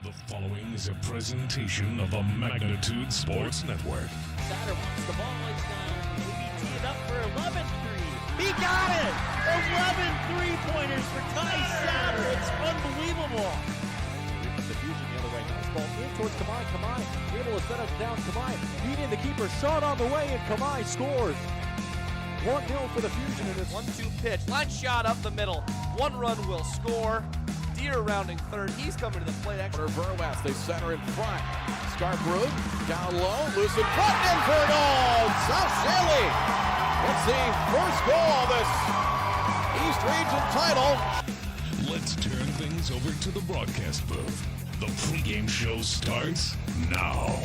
The following is a presentation of the Magnitude Sports Network. Satter wants the ball. It's maybe teed up for 11-3. He got it! 11 three-pointers for Ty Satter. It's unbelievable. The fusion the other way. Nice ball in towards Kamai. Kamai able to set us down. Kamai beating the keeper. Shot on the way, and Kamai scores. 1-0 for the Fusion in this 1-2 pitch. Line shot up the middle. One run will score. Deer rounding third. He's coming to the plate. Verwest, they center in front. Scarborough down low, loose in front, in for a goal. South Shaley gets the first goal of this East Region title. Let's turn things over to the broadcast booth. The pregame show starts now.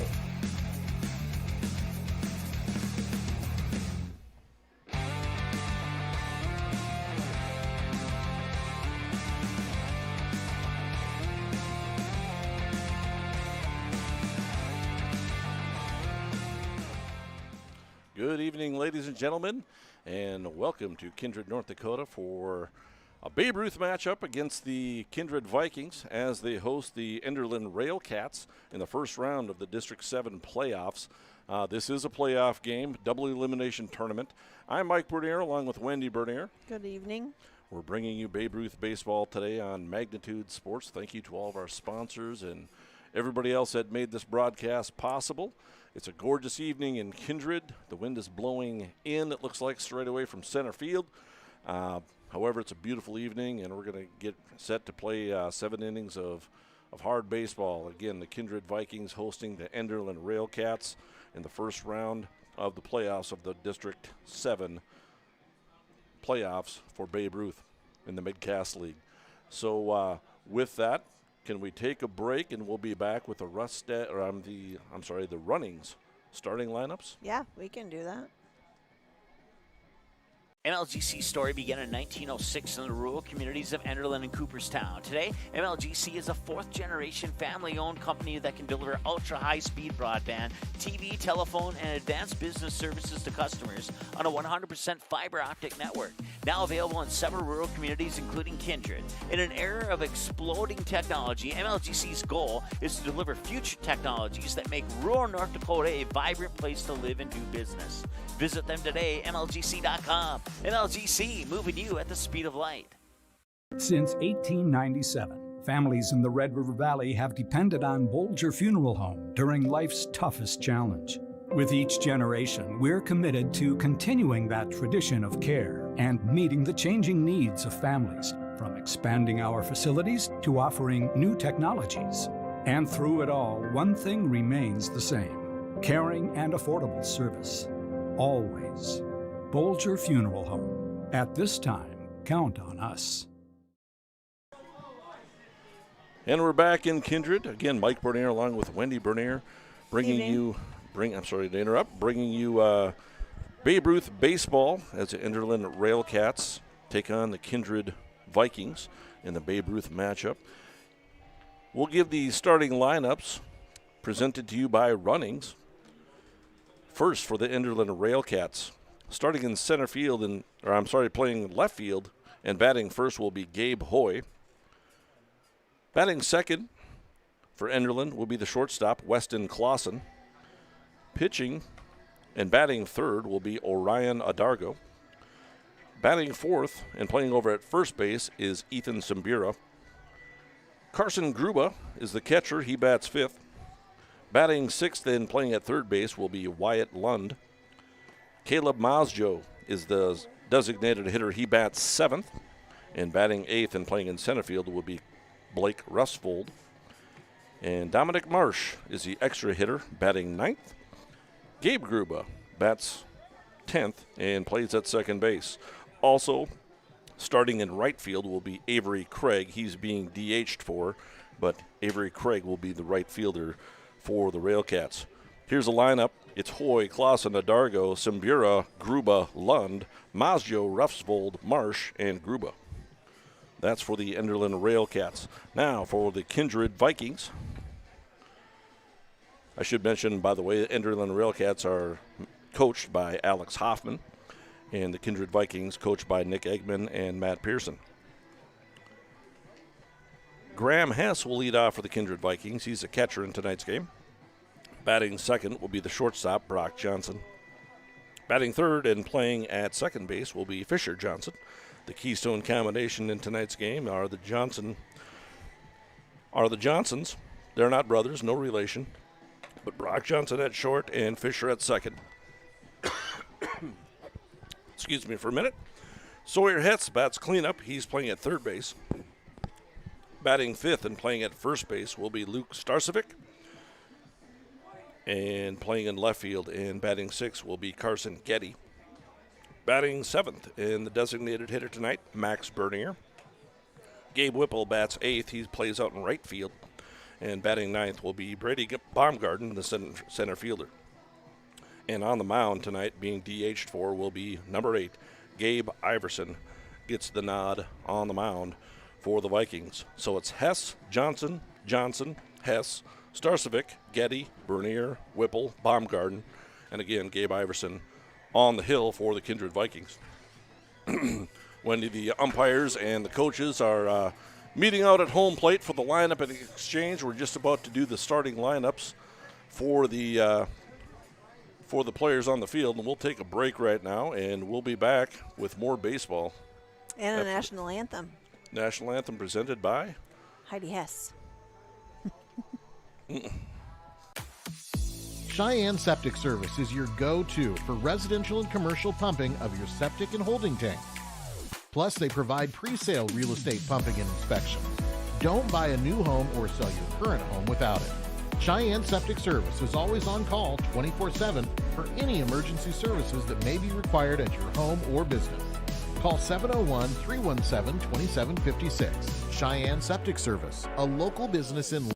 Good evening, ladies and gentlemen, and welcome to Kindred, North Dakota for a Babe Ruth matchup against the Kindred Vikings as they host the Enderlin Railcats in the first round of the District 7 playoffs. This is a playoff game, double elimination tournament. I'm Mike Bernier along with Wendy Bernier. Good evening. We're bringing you Babe Ruth baseball today on Magnitude Sports. Thank you to all of our sponsors and everybody else that made this broadcast possible. It's a gorgeous evening in Kindred. The wind is blowing in, it looks like, straight away from center field. However, it's a beautiful evening, and we're going to get set to play 7 innings of hard baseball. Again, the Kindred Vikings hosting the Enderlin Railcats in the first round of the playoffs of the District 7 playoffs for Babe Ruth in the Midcast League. So with that, can we take a break, and we'll be back with the Runnings starting lineups? Yeah, we can do that. MLGC's story began in 1906 in the rural communities of Enderlin and Cooperstown. Today, MLGC is a fourth-generation family-owned company that can deliver ultra-high-speed broadband, TV, telephone, and advanced business services to customers on a 100% fiber optic network. Now available in several rural communities, including Kindred. In an era of exploding technology, MLGC's goal is to deliver future technologies that make rural North Dakota a vibrant place to live and do business. Visit them today, MLGC.com. MLGC, moving you at the speed of light. Since 1897, families in the Red River Valley have depended on Bolger Funeral Home during life's toughest challenge. With each generation, we're committed to continuing that tradition of care and meeting the changing needs of families, from expanding our facilities to offering new technologies. And through it all, one thing remains the same: caring and affordable service. Always. Bolger Funeral Home. At this time, count on us. And we're back in Kindred. Again, Mike Bernier along with Wendy Bernier, bringing you Babe Ruth baseball as the Enderlin Railcats take on the Kindred Vikings in the Babe Ruth matchup. We'll give the starting lineups presented to you by Runnings. First for the Enderlin Railcats, starting in center field, playing left field, and batting first will be Gabe Hoy. Batting second for Enderlin will be the shortstop, Weston Clausen. Pitching and batting third will be Orion Adargo. Batting fourth and playing over at first base is Ethan Simbira. Carson Gruba is the catcher. He bats fifth. Batting sixth and playing at third base will be Wyatt Lund. Caleb Mazjo is the designated hitter. He bats seventh. And batting eighth and playing in center field will be Blake Rustfold. And Dominic Marsh is the extra hitter, batting ninth. Gabe Gruba bats 10th and plays at second base. Also, starting in right field will be Avery Craig. He's being DH'd but Avery Craig will be the right fielder for the Railcats. Here's the lineup. It's Hoy, Clausen, Adargo, Simbira, Gruba, Lund, Mazjo, Rufsvold, Marsh, and Gruba. That's for the Enderlin Railcats. Now for the Kindred Vikings. I should mention, by the way, the Enderlin Railcats are coached by Alex Hoffman, and the Kindred Vikings coached by Nick Eggman and Matt Pearson. Graham Hess will lead off for the Kindred Vikings. He's a catcher in tonight's game. Batting second will be the shortstop, Brock Johnson. Batting third and playing at second base will be Fisher Johnson. The keystone combination in tonight's game are the Johnsons. They're not brothers, no relation, but Brock Johnson at short and Fisher at second. Excuse me for a minute. Sawyer Hetz bats cleanup. He's playing at third base. Batting fifth and playing at first base will be Luke Starcevic. And playing in left field and batting sixth will be Carson Getty. Batting seventh and the designated hitter tonight, Max Bernier. Gabe Whipple bats eighth. He plays out in right field. And batting ninth will be Brady Baumgarten, the center fielder. And on the mound tonight, being DH'd for, will be number 8, Gabe Iverson. Gets the nod on the mound for the Vikings. So it's Hess, Johnson, Hess, Starcevic, Getty, Bernier, Whipple, Baumgarten, and again, Gabe Iverson on the hill for the Kindred Vikings. When the umpires and the coaches are meeting out at home plate for the lineup and exchange, we're just about to do the starting lineups for the players on the field, and we'll take a break right now, and we'll be back with more baseball. And a national anthem. National anthem presented by Heidi Hess. Cheyenne Septic Service is your go-to for residential and commercial pumping of your septic and holding tank. Plus, they provide pre-sale real estate pumping and inspection. Don't buy a new home or sell your current home without it. Cheyenne Septic Service is always on call 24/7 for any emergency services that may be required at your home or business. Call 701-317-2756. Cheyenne Septic Service, a local business in.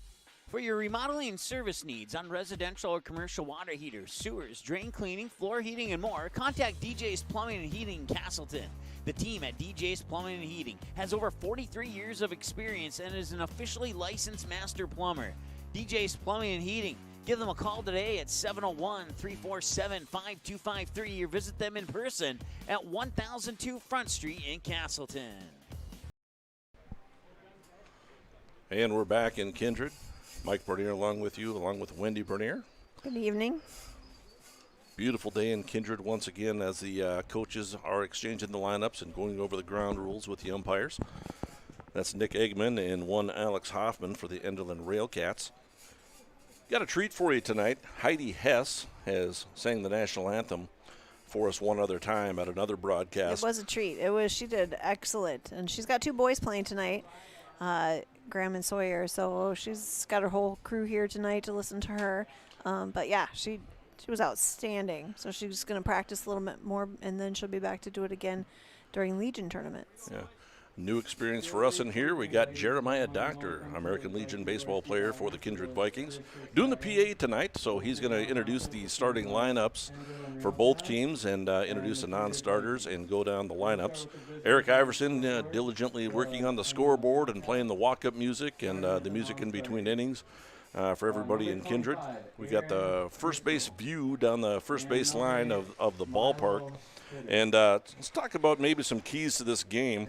For your remodeling and service needs on residential or commercial water heaters, sewers, drain cleaning, floor heating, and more, contact DJ's Plumbing and Heating in Castleton. The team at DJ's Plumbing and Heating has over 43 years of experience and is an officially licensed master plumber. DJ's Plumbing and Heating. Give them a call today at 701-347-5253 or visit them in person at 1002 Front Street in Castleton. And we're back in Kindred. Mike Bernier along with you, along with Wendy Bernier. Good evening. Beautiful day in Kindred once again as the coaches are exchanging the lineups and going over the ground rules with the umpires. That's Nick Eggman and one Alex Hoffman for the Enderlin Railcats. Got a treat for you tonight. Heidi Hess has sang the national anthem for us one other time at another broadcast. It was a treat. She did excellent. And she's got 2 boys playing tonight, Graham and Sawyer. So she's got her whole crew here tonight to listen to her. But yeah, she was outstanding. So she's going to practice a little bit more, and then she'll be back to do it again during Legion tournaments. Yeah. New experience for us in here. We got Jeremiah Doctor, American Legion baseball player for the Kindred Vikings, doing the PA tonight. So he's going to introduce the starting lineups for both teams and introduce the non-starters and go down the lineups. Eric Iverson diligently working on the scoreboard and playing the walk-up music and the music in between innings for everybody in Kindred. We got the first base view down the first base line of the ballpark. And let's talk about maybe some keys to this game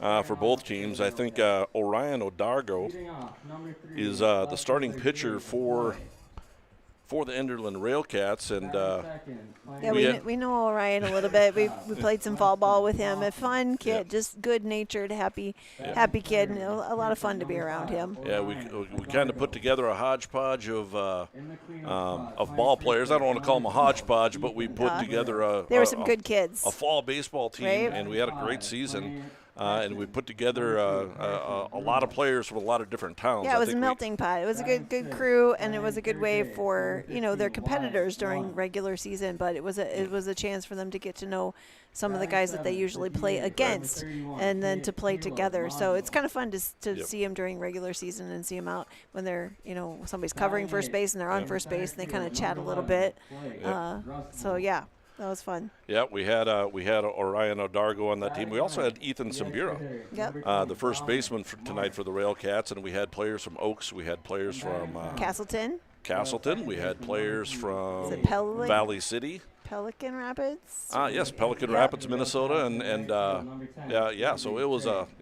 for both teams. I think Orion Odargo is the starting pitcher for the Enderlin Railcats, and we know Orion a little bit. We played some fall ball with him. A fun kid, just good-natured, happy kid, and a lot of fun to be around him. Yeah, we kind of put together a hodgepodge of ball players. I don't want to call them a hodgepodge, but we put together there were some good kids. A fall baseball team, right? And we had a great season. And we put together a lot of players from a lot of different towns. Yeah, it was a melting pot. It was a good crew, and it was a good way for their competitors during regular season. But it was a chance for them to get to know some of the guys that they usually play against, and then to play together. So it's kind of fun to see them during regular season and see them out when they're somebody's covering first base and they're on first base, and they kind of chat a little bit. So yeah. That was fun. Yeah, we had Orion Odargo on that team. We also had Ethan Simbira, the first baseman tonight for the Railcats, and we had players from Oaks. We had players from Castleton. We had players from Valley City. Pelican Rapids. Yes, Pelican Yep. Rapids, Minnesota, so it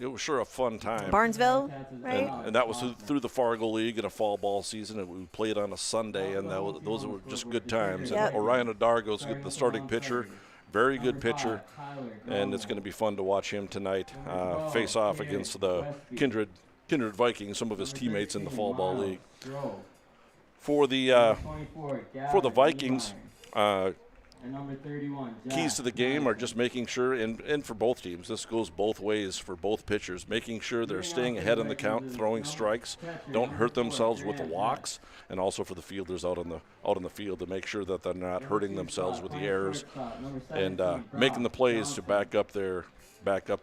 was sure a fun time. Barnesville, right? And that was through the Fargo League in a fall ball season, and we played on a Sunday, and those were just good times. Yep. And Orion Adargo's the starting pitcher, very good pitcher, and it's going to be fun to watch him tonight face off against the Kindred Vikings, some of his teammates in the fall ball league. For the Vikings, keys to the game are just making sure, and for both teams, this goes both ways for both pitchers, making sure they're staying ahead in the count, throwing strikes, don't hurt themselves with the walks, and also for the fielders out in the field to make sure that they're not hurting themselves with the errors and making the plays to back up their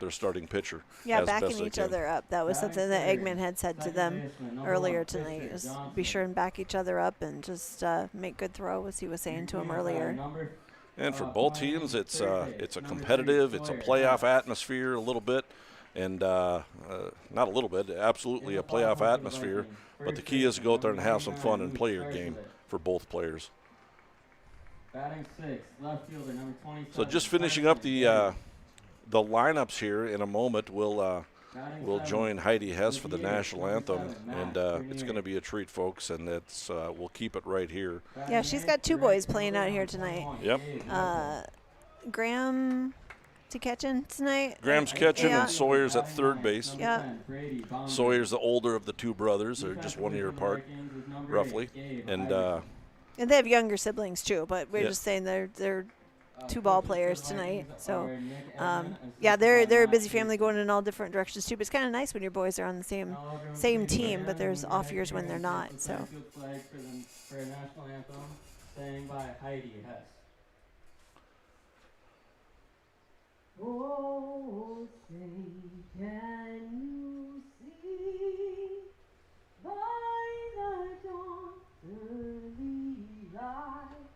starting pitcher. Yeah, as best backing they each can. other up. That was something that Eggman had said to them earlier tonight. Is be sure and back each other up and just make good throw, as he was saying to him earlier. And for both teams, it's a competitive, it's a playoff atmosphere a little bit, and not a little bit, absolutely a playoff atmosphere. But the key is to go out there and have some fun and play your game for both players. Batting 6, left fielder, number 27. So just finishing up the lineups here in a moment, we'll join Heidi Hess for the national anthem, and it's going to be a treat, folks, and we'll keep it right here. Yeah, she's got two boys playing out here tonight. Yep. Graham to catching tonight. Graham's catching, Yeah. and Sawyer's at third base. Yeah. Sawyer's the older of the two brothers. They're just 1 year apart, roughly, and they have younger siblings too, but we're Yeah. just saying they're two ball players tonight. So, they're a busy family going in all different directions too. But it's kind of nice when your boys are on the same team, but there's off years when they're not. So. For a national anthem, sang by Heidi Hess. Oh, say, can you see by the dawn's early light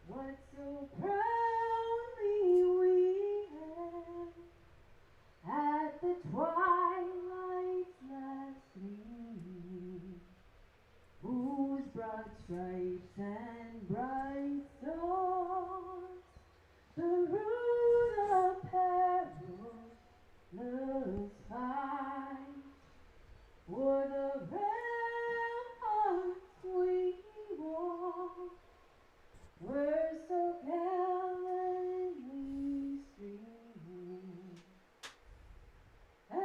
what so proudly we hailed at the twilight's last gleam, whose broad stripes and bright stars the rood of perilous fight o'er the realm hearts we walk were so gallantly streaming, and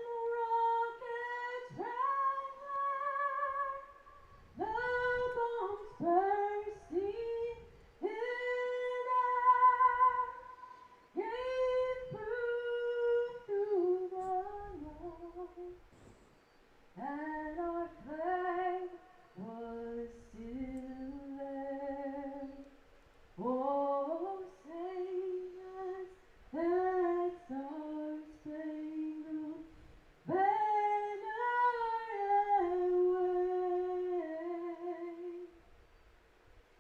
the rockets rang the bombs bursting in air gave proof through the night that our flag was still there. Oh, sing us that star-spangled banner and wave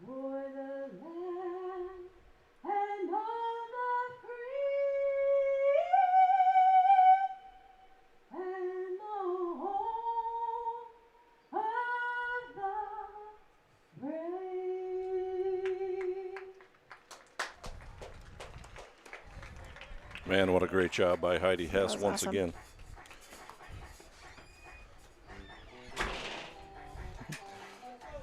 o'er the land and on the free and the home of the brave. man, what a great job by Heidi Hess was once awesome. again.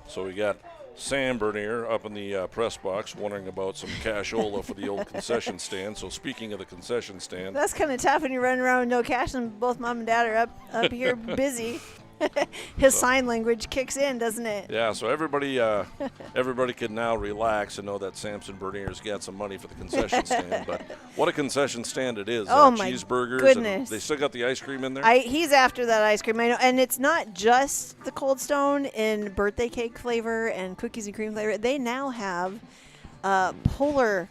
So we got Sam Bernier up in the press box wondering about some cashola for the old concession stand. So speaking of the concession stand, That's kind of tough when you run around with no cash and both mom and dad are up here busy. His sign language kicks in, doesn't it? yeah, so everybody can now relax and know that Samson Bernier's got some money for the concession stand. But what a concession stand it is. Oh, my cheeseburgers, goodness. And they still got the ice cream in there? He's after that ice cream, I know, and it's not just the Cold Stone in birthday cake flavor and cookies and cream flavor. They now have polar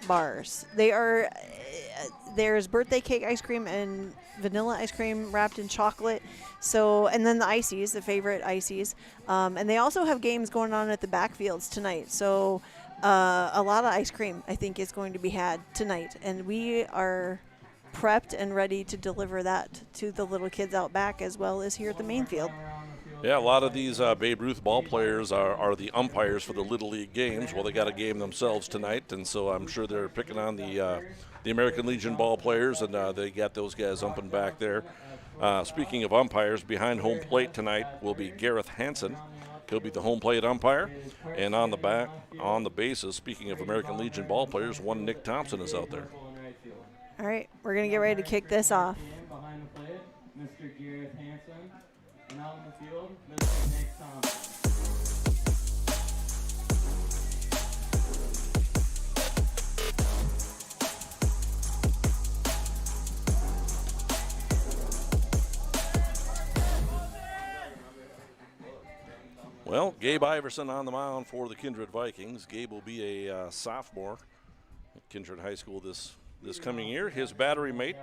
bars. There's birthday cake ice cream and vanilla ice cream wrapped in chocolate. So, and then the ices, the favorite ices, and they also have games going on at the backfields tonight. So, a lot of ice cream I think is going to be had tonight, and we are prepped and ready to deliver that to the little kids out back as well as here at the main field. Yeah, a lot of these Babe Ruth ball players are the umpires for the Little League games. Well, they got a game themselves tonight, and so I'm sure they're picking on the American Legion ball players, and they got those guys umping back there. Speaking of umpires, behind home plate tonight will be Gareth Hansen. He'll be the home plate umpire, and on the bases, speaking of American Legion ball players, one Nick Thompson is out there. All right, we're going to get ready to kick this off. Behind the plate, Mr. Gareth Hansen. And out in the field, Mr. Nick Thompson. Well, Gabe Iverson on the mound for the Kindred Vikings. Gabe will be a sophomore at Kindred High School this coming year. His battery mate,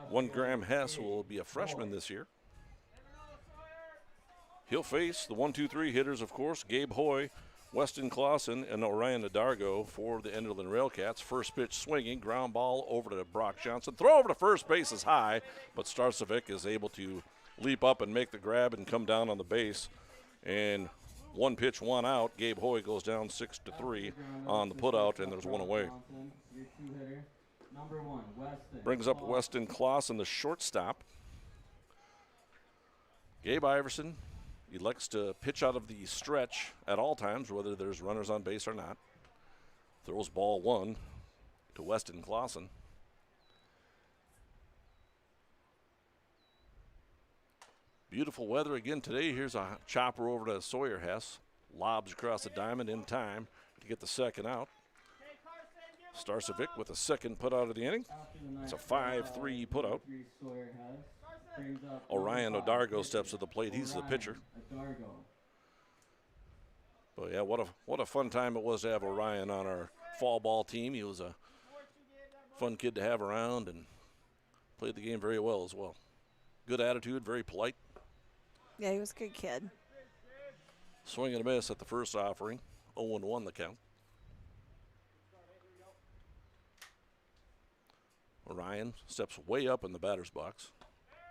1 Graham Hess, will be a freshman this year. He'll face the 1-2-3 hitters, of course, Gabe Hoy, Weston Clausen, and Orion Adargo for the Enderlin Railcats. First pitch swinging, ground ball over to Brock Johnson. Throw over to first base is high, but Starcevic is able to leap up and make the grab and come down on the base. And 1 pitch, 1 out. Gabe Hoy goes down 6-3 on the putout, and there's 1 away. Brings up Weston Clausen, the shortstop. Gabe Iverson elects to pitch out of the stretch at all times, whether there's runners on base or not. Throws ball 1 to Weston Clausen. Beautiful weather again today. Here's a chopper over to Sawyer Hess. Lobs across the diamond in time to get the second out. Starcevic with a second put out of the inning. It's a 5-3 put out. Orion Adargo steps to the plate. He's the pitcher. But yeah, what a fun time it was to have Orion on our fall ball team. He was a fun kid to have around and played the game very well as well. Good attitude, very polite. Yeah, he was a good kid. Swing and a miss at the first offering. 0-1 the count. Orion steps way up in the batter's box,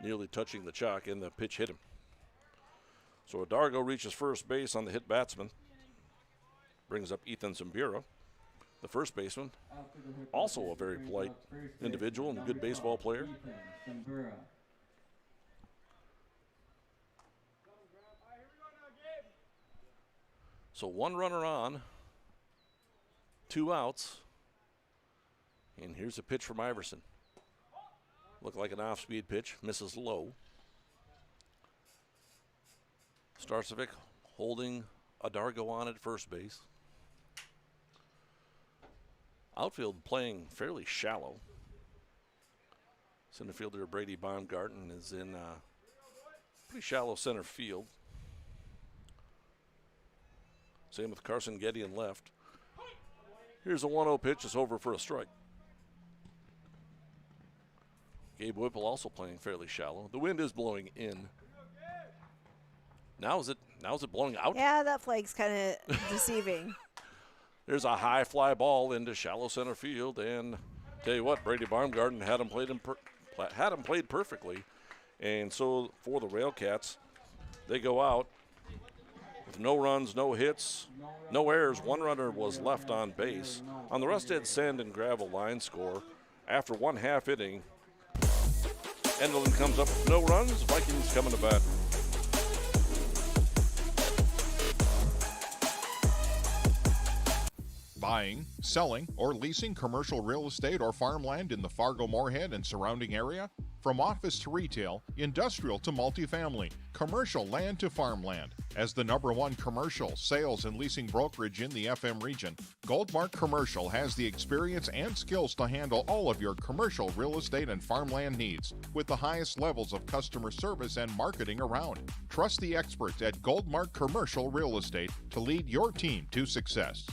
nearly touching the chalk, and the pitch hit him. So Adargo reaches first base on the hit batsman. Brings up Ethan Zambira, the first baseman. Also a very polite individual and a good baseball player. So 1 runner on, 2 outs. And here's a pitch from Iverson. Looked like an off-speed pitch, misses low. Starcevic holding Adargo on at first base. Outfield playing fairly shallow. Center fielder Brady Baumgarten is in pretty shallow center field. Same with Carson Getty in left. Here's a 1-0 pitch. It's over for a strike. Gabe Whipple also playing fairly shallow. The wind is blowing in. Now is it blowing out? Yeah, that flag's kind of deceiving. There's a high fly ball into shallow center field, and tell you what, Brady Baumgarten had him played perfectly, and so for the Railcats, they go out with no runs, no hits, no errors. 1 runner was left on base. On the Rustad Sand and Gravel line score, after 1/2 inning, Enderlin comes up with no runs. Vikings coming to bat. Buying, selling, or leasing commercial real estate or farmland in the Fargo-Moorhead and surrounding area? From office to retail, industrial to multifamily, commercial land to farmland. As the #1 commercial, sales, and leasing brokerage in the FM region, Goldmark Commercial has the experience and skills to handle all of your commercial real estate and farmland needs with the highest levels of customer service and marketing around. Trust the experts at Goldmark Commercial Real Estate to lead your team to success.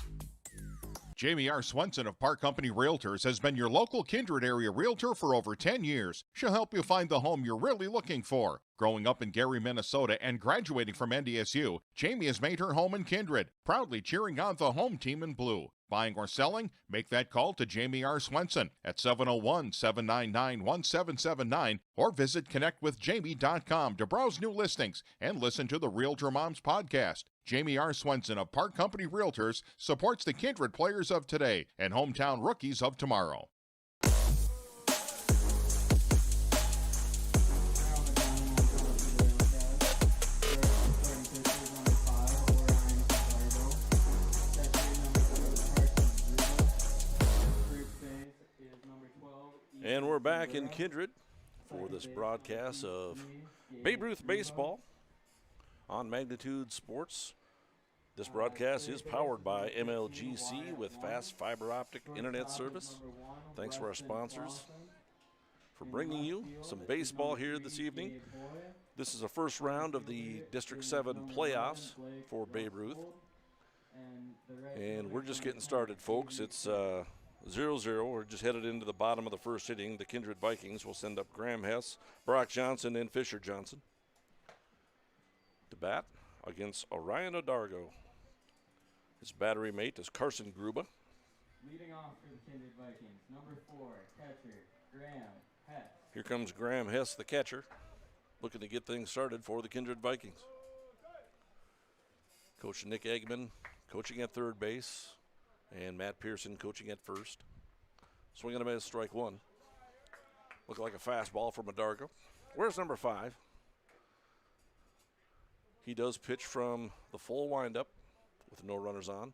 Jamie R. Swenson of Park Company Realtors has been your local Kindred area realtor for over 10 years. She'll help you find the home you're really looking for. Growing up in Gary, Minnesota, and graduating from NDSU, Jamie has made her home in Kindred, proudly cheering on the home team in blue. Buying or selling? Make that call to Jamie R. Swenson at 701-799-1779 or visit connectwithjamie.com to browse new listings and listen to the Realtor Moms podcast. Jamie R. Swenson of Park Company Realtors supports the Kindred players of today and hometown rookies of tomorrow. And we're back in Kindred for this broadcast of Babe Ruth Baseball on Magnitude Sports. This broadcast is powered by MLGC with fast fiber optic internet service. Thanks to our sponsors for bringing you some baseball here this evening. This is the first round of the District 7 playoffs for Babe Ruth. And we're just getting started, folks. It's 0-0. We're just headed into the bottom of the first inning. The Kindred Vikings will send up Graham Hess, Brock Johnson, and Fisher Johnson to bat against Orion O'Dargo. His battery mate is Carson Gruba. Leading off for the Kindred Vikings, number 4, catcher, Graham Hess. Here comes Graham Hess, the catcher, looking to get things started for the Kindred Vikings. Coach Nick Eggman coaching at third base, and Matt Pearson coaching at first. Swing and a miss, strike one. Look like a fastball from O'Dargo. Where's number 5? He does pitch from the full windup with no runners on,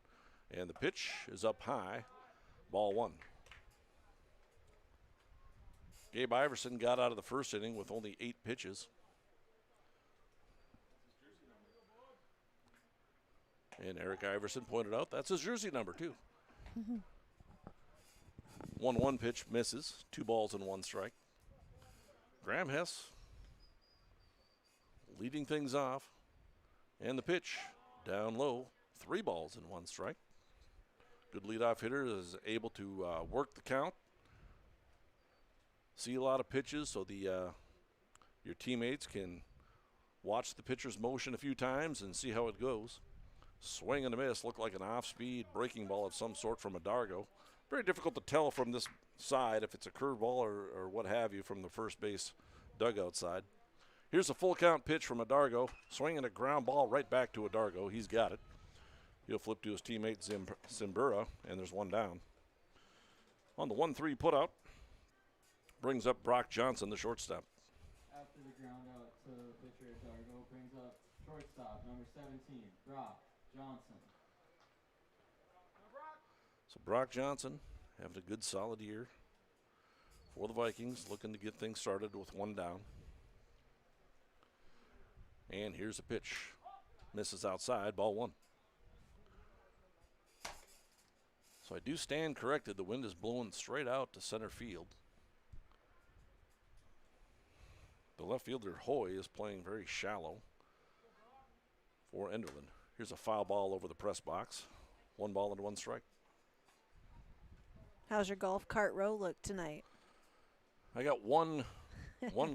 and the pitch is up high, ball one. Gabe Iverson got out of the first inning with only 8 pitches. And Eric Iverson pointed out that's his jersey number, too. 1-1 pitch misses. 2 balls and 1 strike. Graham Hess leading things off. And the pitch down low. 3 balls and 1 strike. Good leadoff hitter is able to work the count. See a lot of pitches so your teammates can watch the pitcher's motion a few times and see how it goes. Swing and a miss, looked like an off-speed breaking ball of some sort from O'Dargo. Very difficult to tell from this side if it's a curveball or what have you from the first base dugout side. Here's a full count pitch from O'Dargo, swinging a ground ball right back to O'Dargo. He's got it. He'll flip to his teammate Zimbura, and there's 1 down. On the 1-3 putout, brings up Brock Johnson, the shortstop. After the ground out to the pitcher, O'Dargo brings up shortstop, number 17, Brock Johnson. So Brock Johnson having a good solid year for the Vikings, looking to get things started with 1 down. And here's a pitch. Misses outside, ball 1. So I do stand corrected. The wind is blowing straight out to center field. The left fielder, Hoy, is playing very shallow for Enderlin. Here's a foul ball over the press box. 1 ball and 1 strike. How's your golf cart row look tonight? I got one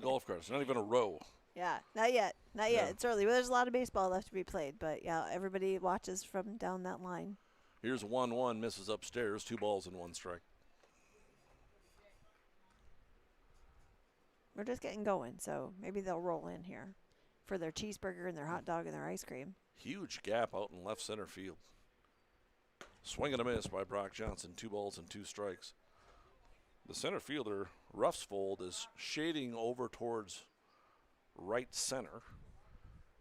golf cart. It's not even a row. Yeah, not yet. Not yet. Yeah. It's early. Well, there's a lot of baseball left to be played, but yeah, everybody watches from down that line. Here's 1-1, misses upstairs, 2 balls and 1 strike. We're just getting going, so maybe they'll roll in here for their cheeseburger and their hot dog and their ice cream. Huge gap out in left center field. Swing and a miss by Brock Johnson, 2 balls and 2 strikes. The center fielder, Ruffsfold, is shading over towards right center,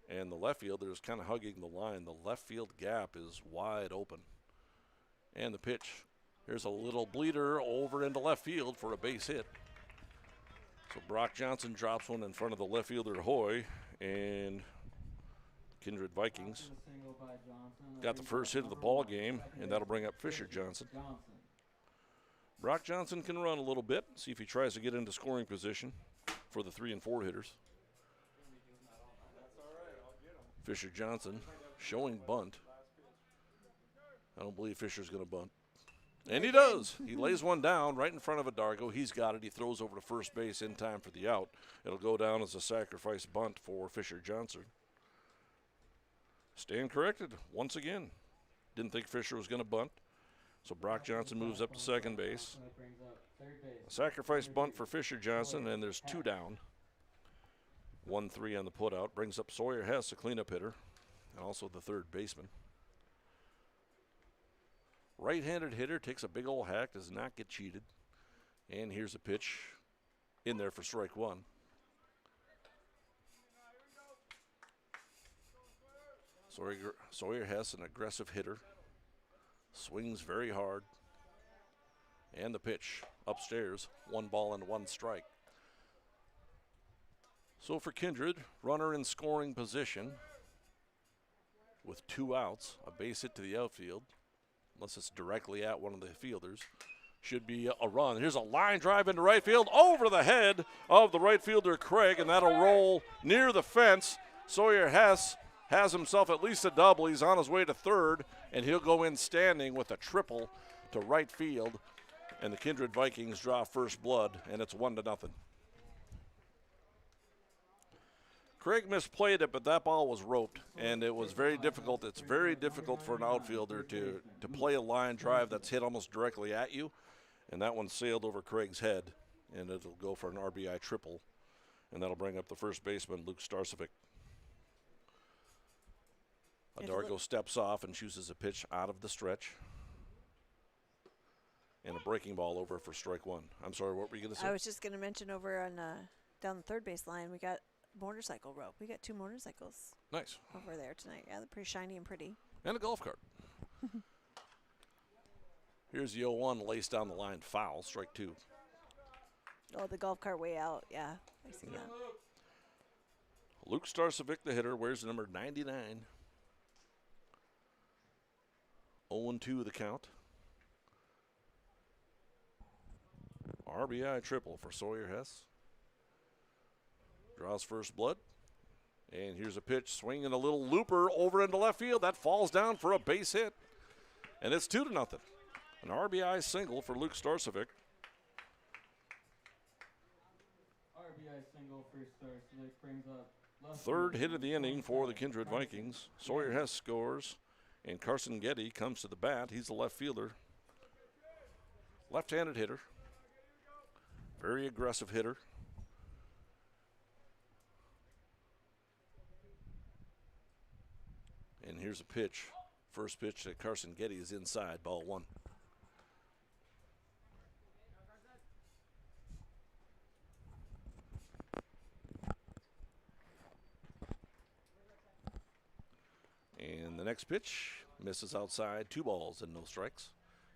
and the left fielder is kind of hugging the line. The left field gap is wide open. And the pitch. Here's a little bleeder over into left field for a base hit. So Brock Johnson drops one in front of the left fielder, Hoy, and Kindred Vikings got the first hit of the ball game, and that'll bring up Fisher Johnson. Brock Johnson can run a little bit, see if he tries to get into scoring position for the 3 and 4 hitters. Fisher Johnson showing bunt. I don't believe Fisher's going to bunt. And he does. He lays one down right in front of O'Dargo. He's got it. He throws over to first base in time for the out. It'll go down as a sacrifice bunt for Fisher Johnson. Stand corrected once again. Didn't think Fisher was going to bunt. So Brock Johnson moves up to second base. That brings up third base. A sacrifice bunt for Fisher Johnson, and there's 2 down. 1-3 on the putout. Brings up Sawyer Hess, a cleanup hitter, and also the third baseman. Right-handed hitter takes a big old hack, does not get cheated. And here's a pitch in there for strike 1. Sawyer Hess, an aggressive hitter, swings very hard. And the pitch upstairs, 1 ball and 1 strike. So for Kindred, runner in scoring position with 2 outs, a base hit to the outfield, unless it's directly at one of the fielders, should be a run. Here's a line drive into right field over the head of the right fielder Craig, and that'll roll near the fence. Sawyer Hess has himself at least a double. He's on his way to third, and he'll go in standing with a triple to right field, and the Kindred Vikings draw first blood, and it's 1-0. Craig misplayed it, but that ball was roped, and it was very difficult. It's very difficult for an outfielder to play a line drive that's hit almost directly at you, and that one sailed over Craig's head, and it'll go for an RBI triple, and that'll bring up the first baseman, Luke Starcevic. Adargo steps off and chooses a pitch out of the stretch, and a breaking ball over for strike 1. I'm sorry, what were you going to say? I was just going to mention over on down the third base line, we got motorcycle rope. We got 2 motorcycles. Nice. Over there tonight. Yeah, they're pretty shiny and pretty. And a golf cart. Here's the 0-1 laced down the line. Foul, strike 2. Oh, the golf cart way out. Yeah, I see that. Luke Starcevic, the hitter, wears the number 99. 0-2 the count. RBI triple for Sawyer Hess. Draws first blood. And here's a pitch, swinging a little looper over into left field. That falls down for a base hit. And it's 2-0. An RBI single for Luke Starcevic. RBI single for Starcevic brings up left Third field. hit of the inning for the Kindred Vikings. Sawyer Hess scores, and Carson Getty comes to the bat. He's the left fielder. Left-handed hitter. Very aggressive hitter. And here's a pitch. First pitch to Carson Getty is inside, ball 1. And the next pitch misses outside, 2 balls and no strikes.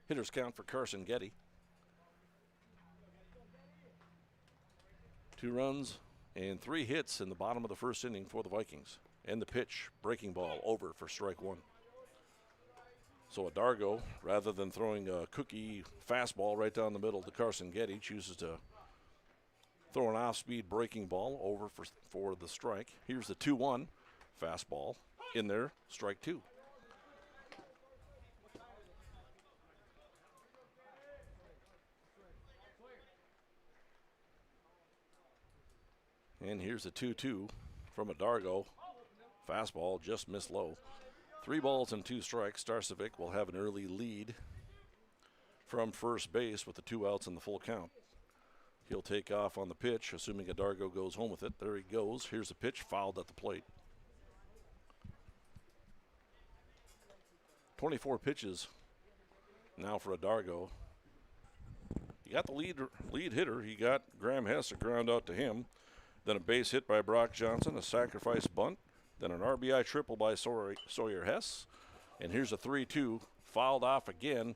Hitters count for Carson Getty. 2 runs and 3 hits in the bottom of the first inning for the Vikings. And the pitch, breaking ball, over for strike 1. So Adargo, rather than throwing a cookie fastball right down the middle to Carson Getty, chooses to throw an off-speed breaking ball over for the strike. Here's the 2-1 fastball in there, strike 2. And here's the 2-2 from Adargo. Fastball just missed low. 3 balls and 2 strikes. Starcevic will have an early lead from first base with the 2 outs and the full count. He'll take off on the pitch, assuming Adargo goes home with it. There he goes. Here's the pitch, fouled at the plate. 24 pitches now for Adargo. He got the lead hitter. He got Graham Hess, a ground out to him. Then a base hit by Brock Johnson, a sacrifice bunt. Then an RBI triple by Sawyer Hess. And here's a 3-2, fouled off again.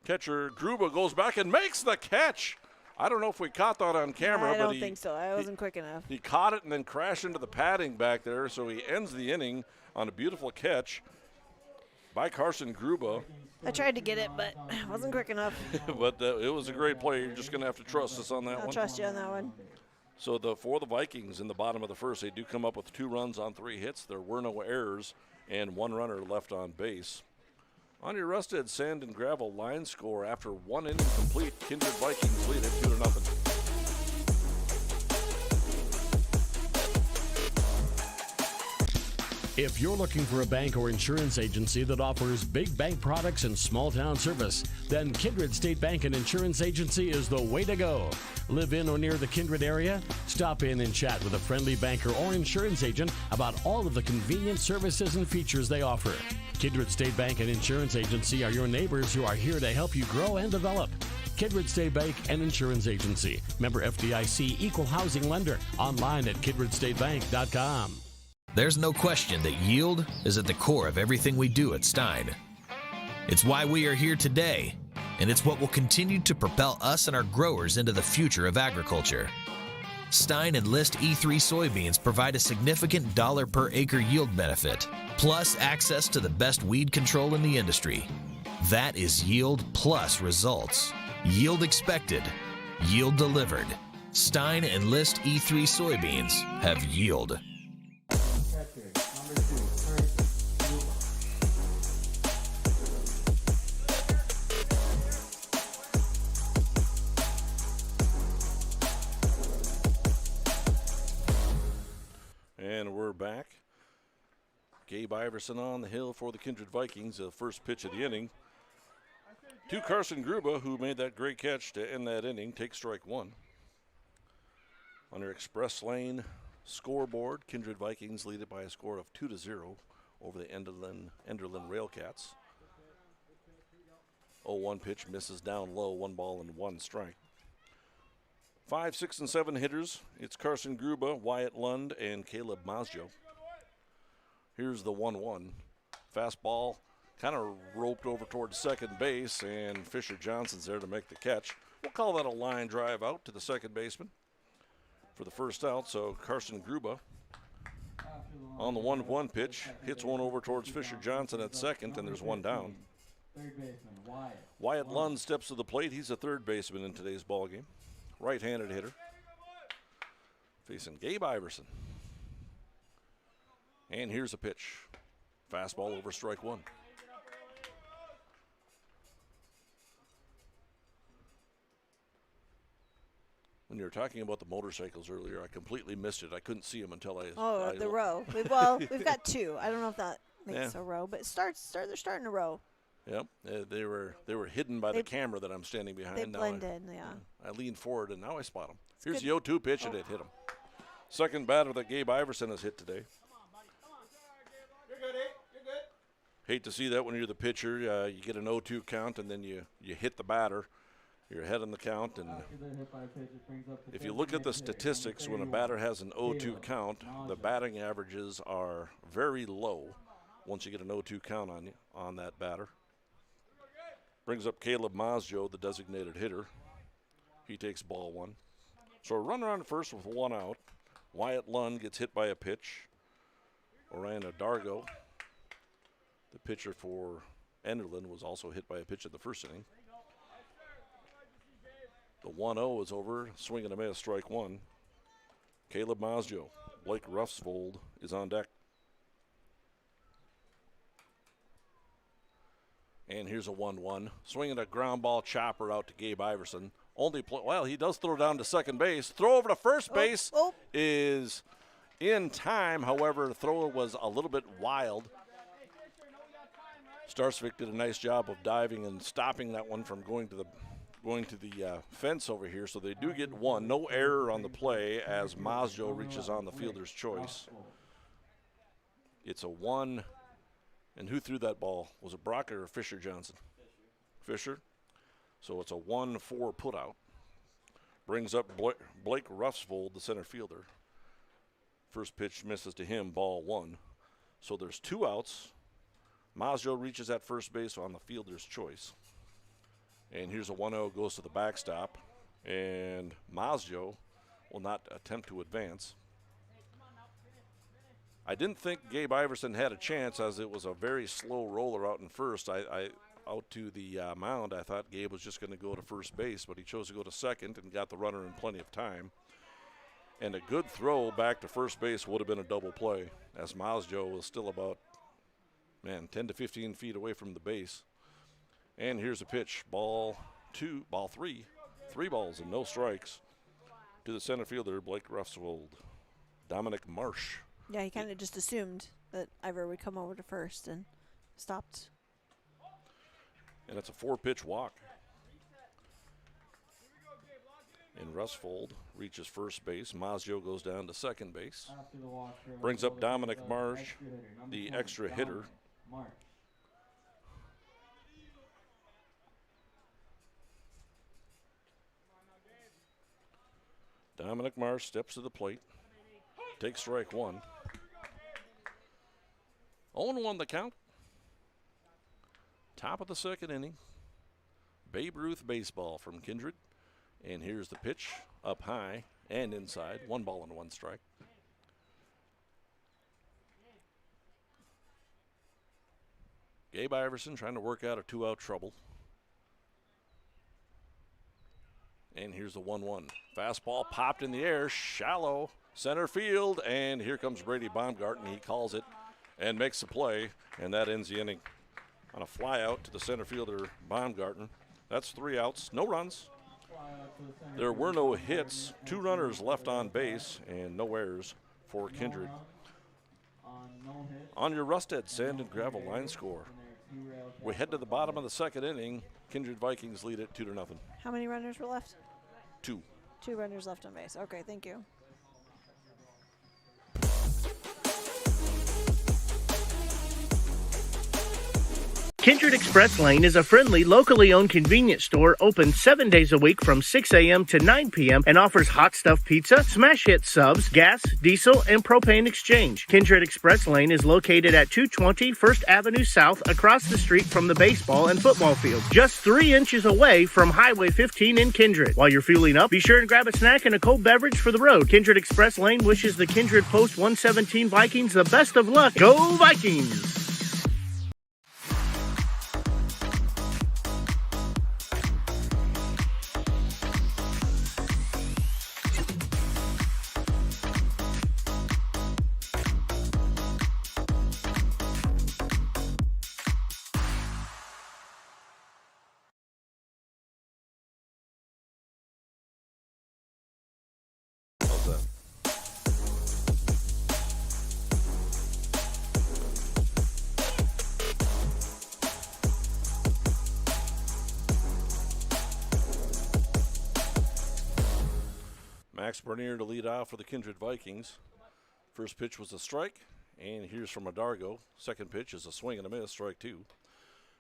Catcher Gruba goes back and makes the catch. I don't know if we caught that on camera. I don't think so. I wasn't quick enough. He caught it and then crashed into the padding back there, so he ends the inning on a beautiful catch by Carson Gruba. I tried to get it, but I wasn't quick enough. But it was a great play. You're just going to have to trust us on that one. I'll trust you on that one. So for the Vikings in the bottom of the first, they do come up with 2 runs on 3 hits. There were no errors and 1 runner left on base. On your Rusted Sand and Gravel line score after 1 inning complete, Kindred Vikings lead at 2-0. If you're looking for a bank or insurance agency that offers big bank products and small town service, then Kindred State Bank and Insurance Agency is the way to go. Live in or near the Kindred area? Stop in and chat with a friendly banker or insurance agent about all of the convenient services and features they offer. Kindred State Bank and Insurance Agency are your neighbors who are here to help you grow and develop. Kindred State Bank and Insurance Agency. Member FDIC, Equal Housing Lender. Online at kindredstatebank.com. There's no question that yield is at the core of everything we do at Stein. It's why we are here today, and it's what will continue to propel us and our growers into the future of agriculture. Stein Enlist E3 soybeans provide a significant dollar per acre yield benefit, plus access to the best weed control in the industry. That is yield plus results. Yield expected, yield delivered. Stein Enlist E3 soybeans have yield. And we're back. Gabe Iverson on the hill for the Kindred Vikings. The first pitch of the inning to Carson Gruba, who made that great catch to end that inning. Take strike one. On our Express Lane scoreboard, Kindred Vikings lead it by a score of 2-0 over the Enderlin Railcats. 0-1 pitch misses down low, 1 ball and 1 strike. 5, 6, and 7 hitters. It's Carson Gruba, Wyatt Lund, and Caleb Mazjo. Here's the 1-1. Fastball kind of roped over towards second base, and Fisher Johnson's there to make the catch. We'll call that a line drive out to the second baseman for the first out. So Carson Gruba on the 1-1 pitch hits one over towards Fisher Johnson at second, and there's one down. Third baseman, Wyatt Lund steps to the plate. He's a third baseman in today's ball game. Right-handed hitter facing Gabe Iverson. And here's a pitch. Fastball over strike one. When you were talking about the motorcycles earlier, I completely missed it. I couldn't see them until I the row. We've got two. I don't know if that makes a row, but they're starting a row. Yep, they were hidden by the camera that I'm standing behind. They blend in, yeah. I leaned forward, and now I spot them. Here's the 0-2 pitch, and it hit him. Second batter that Gabe Iverson has hit today. You're good, eh? You're good. Hate to see that when you're the pitcher. You get an 0-2 count, and then you hit the batter. You're ahead on the count, and if you look at the statistics, when a batter has an 0-2 count, the batting averages are very low once you get an 0-2 count on that batter. Brings up Caleb Mazjo, the designated hitter. He takes ball one. So a runner on first with one out. Wyatt Lund gets hit by a pitch. Orion Dargo, the pitcher for Enderlin, was also hit by a pitch in the first inning. The 1-0 is over. Swing and a miss, strike one. Caleb Mazjo. Blake Ruffsvold is on deck. And here's a 1-1. Swinging a ground ball chopper out to Gabe Iverson. He does throw down to second base. Throw over to first base is in time. However, the throw was a little bit wild. Starsvik did a nice job of diving and stopping that one from going to the fence over here. So they do get one. No error on the play as Mazjo reaches on the fielder's choice. It's a 1. And who threw that ball? Was it Brocker or Fisher Johnson? Fisher. So it's a 1-4 putout. Brings up Blake Ruffsvold, the center fielder. First pitch misses to him, ball one. So there's 2 outs. Mazjo reaches at first base on the fielder's choice. And here's a 1-0, goes to the backstop. And Mazjo will not attempt to advance. I didn't think Gabe Iverson had a chance as it was a very slow roller out in first. Out to the mound, I thought Gabe was just going to go to first base, but he chose to go to second and got the runner in plenty of time. And a good throw back to first base would have been a double play, as Mazjo was still about, 10 to 15 feet away from the base. And here's a pitch, ball 3. 3 balls and no strikes to the center fielder, Blake Ruffsvold. Dominic Marsh. Yeah, he kind of just assumed that Ivor would come over to first and stopped. And it's a 4-pitch walk. And Rusfold reaches first base. Maggio goes down to second base. Brings up Dominic Marsh, the extra hitter. Dominic Marsh steps to the plate. Takes strike one. 0-1 the count. Top of the second inning. Babe Ruth baseball from Kindred. And here's the pitch, up high and inside. 1 ball and 1 strike. Gabe Iverson trying to work out a 2-out trouble. And here's the 1-1. Fastball popped in the air, shallow center field, and here comes Brady Baumgarten. He calls it and makes the play, and that ends the inning on a fly out to the center fielder, Baumgarten. That's 3 outs, no runs. There were no hits, 2 runners left on base, and no errors for Kindred. On your Rusted Sand and Gravel line score, we head to the bottom of the second inning. Kindred Vikings lead it 2-0. How many runners were left? 2. 2 runners left on base. Okay, thank you. Kindred Express Lane is a friendly, locally owned convenience store open 7 days a week from 6 a.m. to 9 p.m. and offers hot stuff pizza, smash hit subs, gas, diesel, and propane exchange. Kindred Express Lane is located at 220 First Avenue South across the street from the baseball and football field, just 3 inches away from Highway 15 in Kindred. While you're fueling up, be sure and grab a snack and a cold beverage for the road. Kindred Express Lane wishes the Kindred Post 117 Vikings the best of luck. Go Vikings! Max Bernier to lead off for the Kindred Vikings. First pitch was a strike, and here's from Adargo. Second pitch is a swing and a miss, strike 2.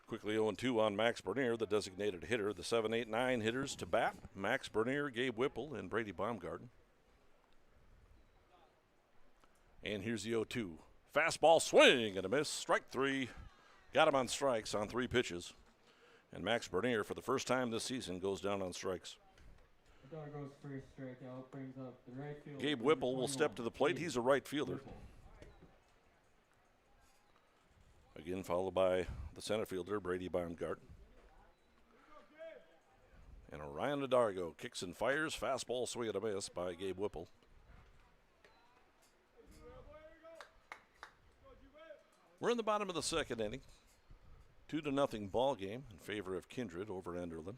Quickly 0-2 on Max Bernier, the designated hitter. The 7, 8, 9 hitters to bat: Max Bernier, Gabe Whipple, and Brady Baumgarten. And here's the 0-2. Fastball swing and a miss, strike 3. Got him on strikes on 3 pitches. And Max Bernier, for the first time this season, goes down on strikes. Gabe Whipple will step to the plate. He's a right fielder. Again, followed by the center fielder, Brady Baumgarten. And Ryan Adargo kicks and fires. Fastball swing and a miss by Gabe Whipple. We're in the bottom of the second inning. 2-0 ball game in favor of Kindred over Enderlin.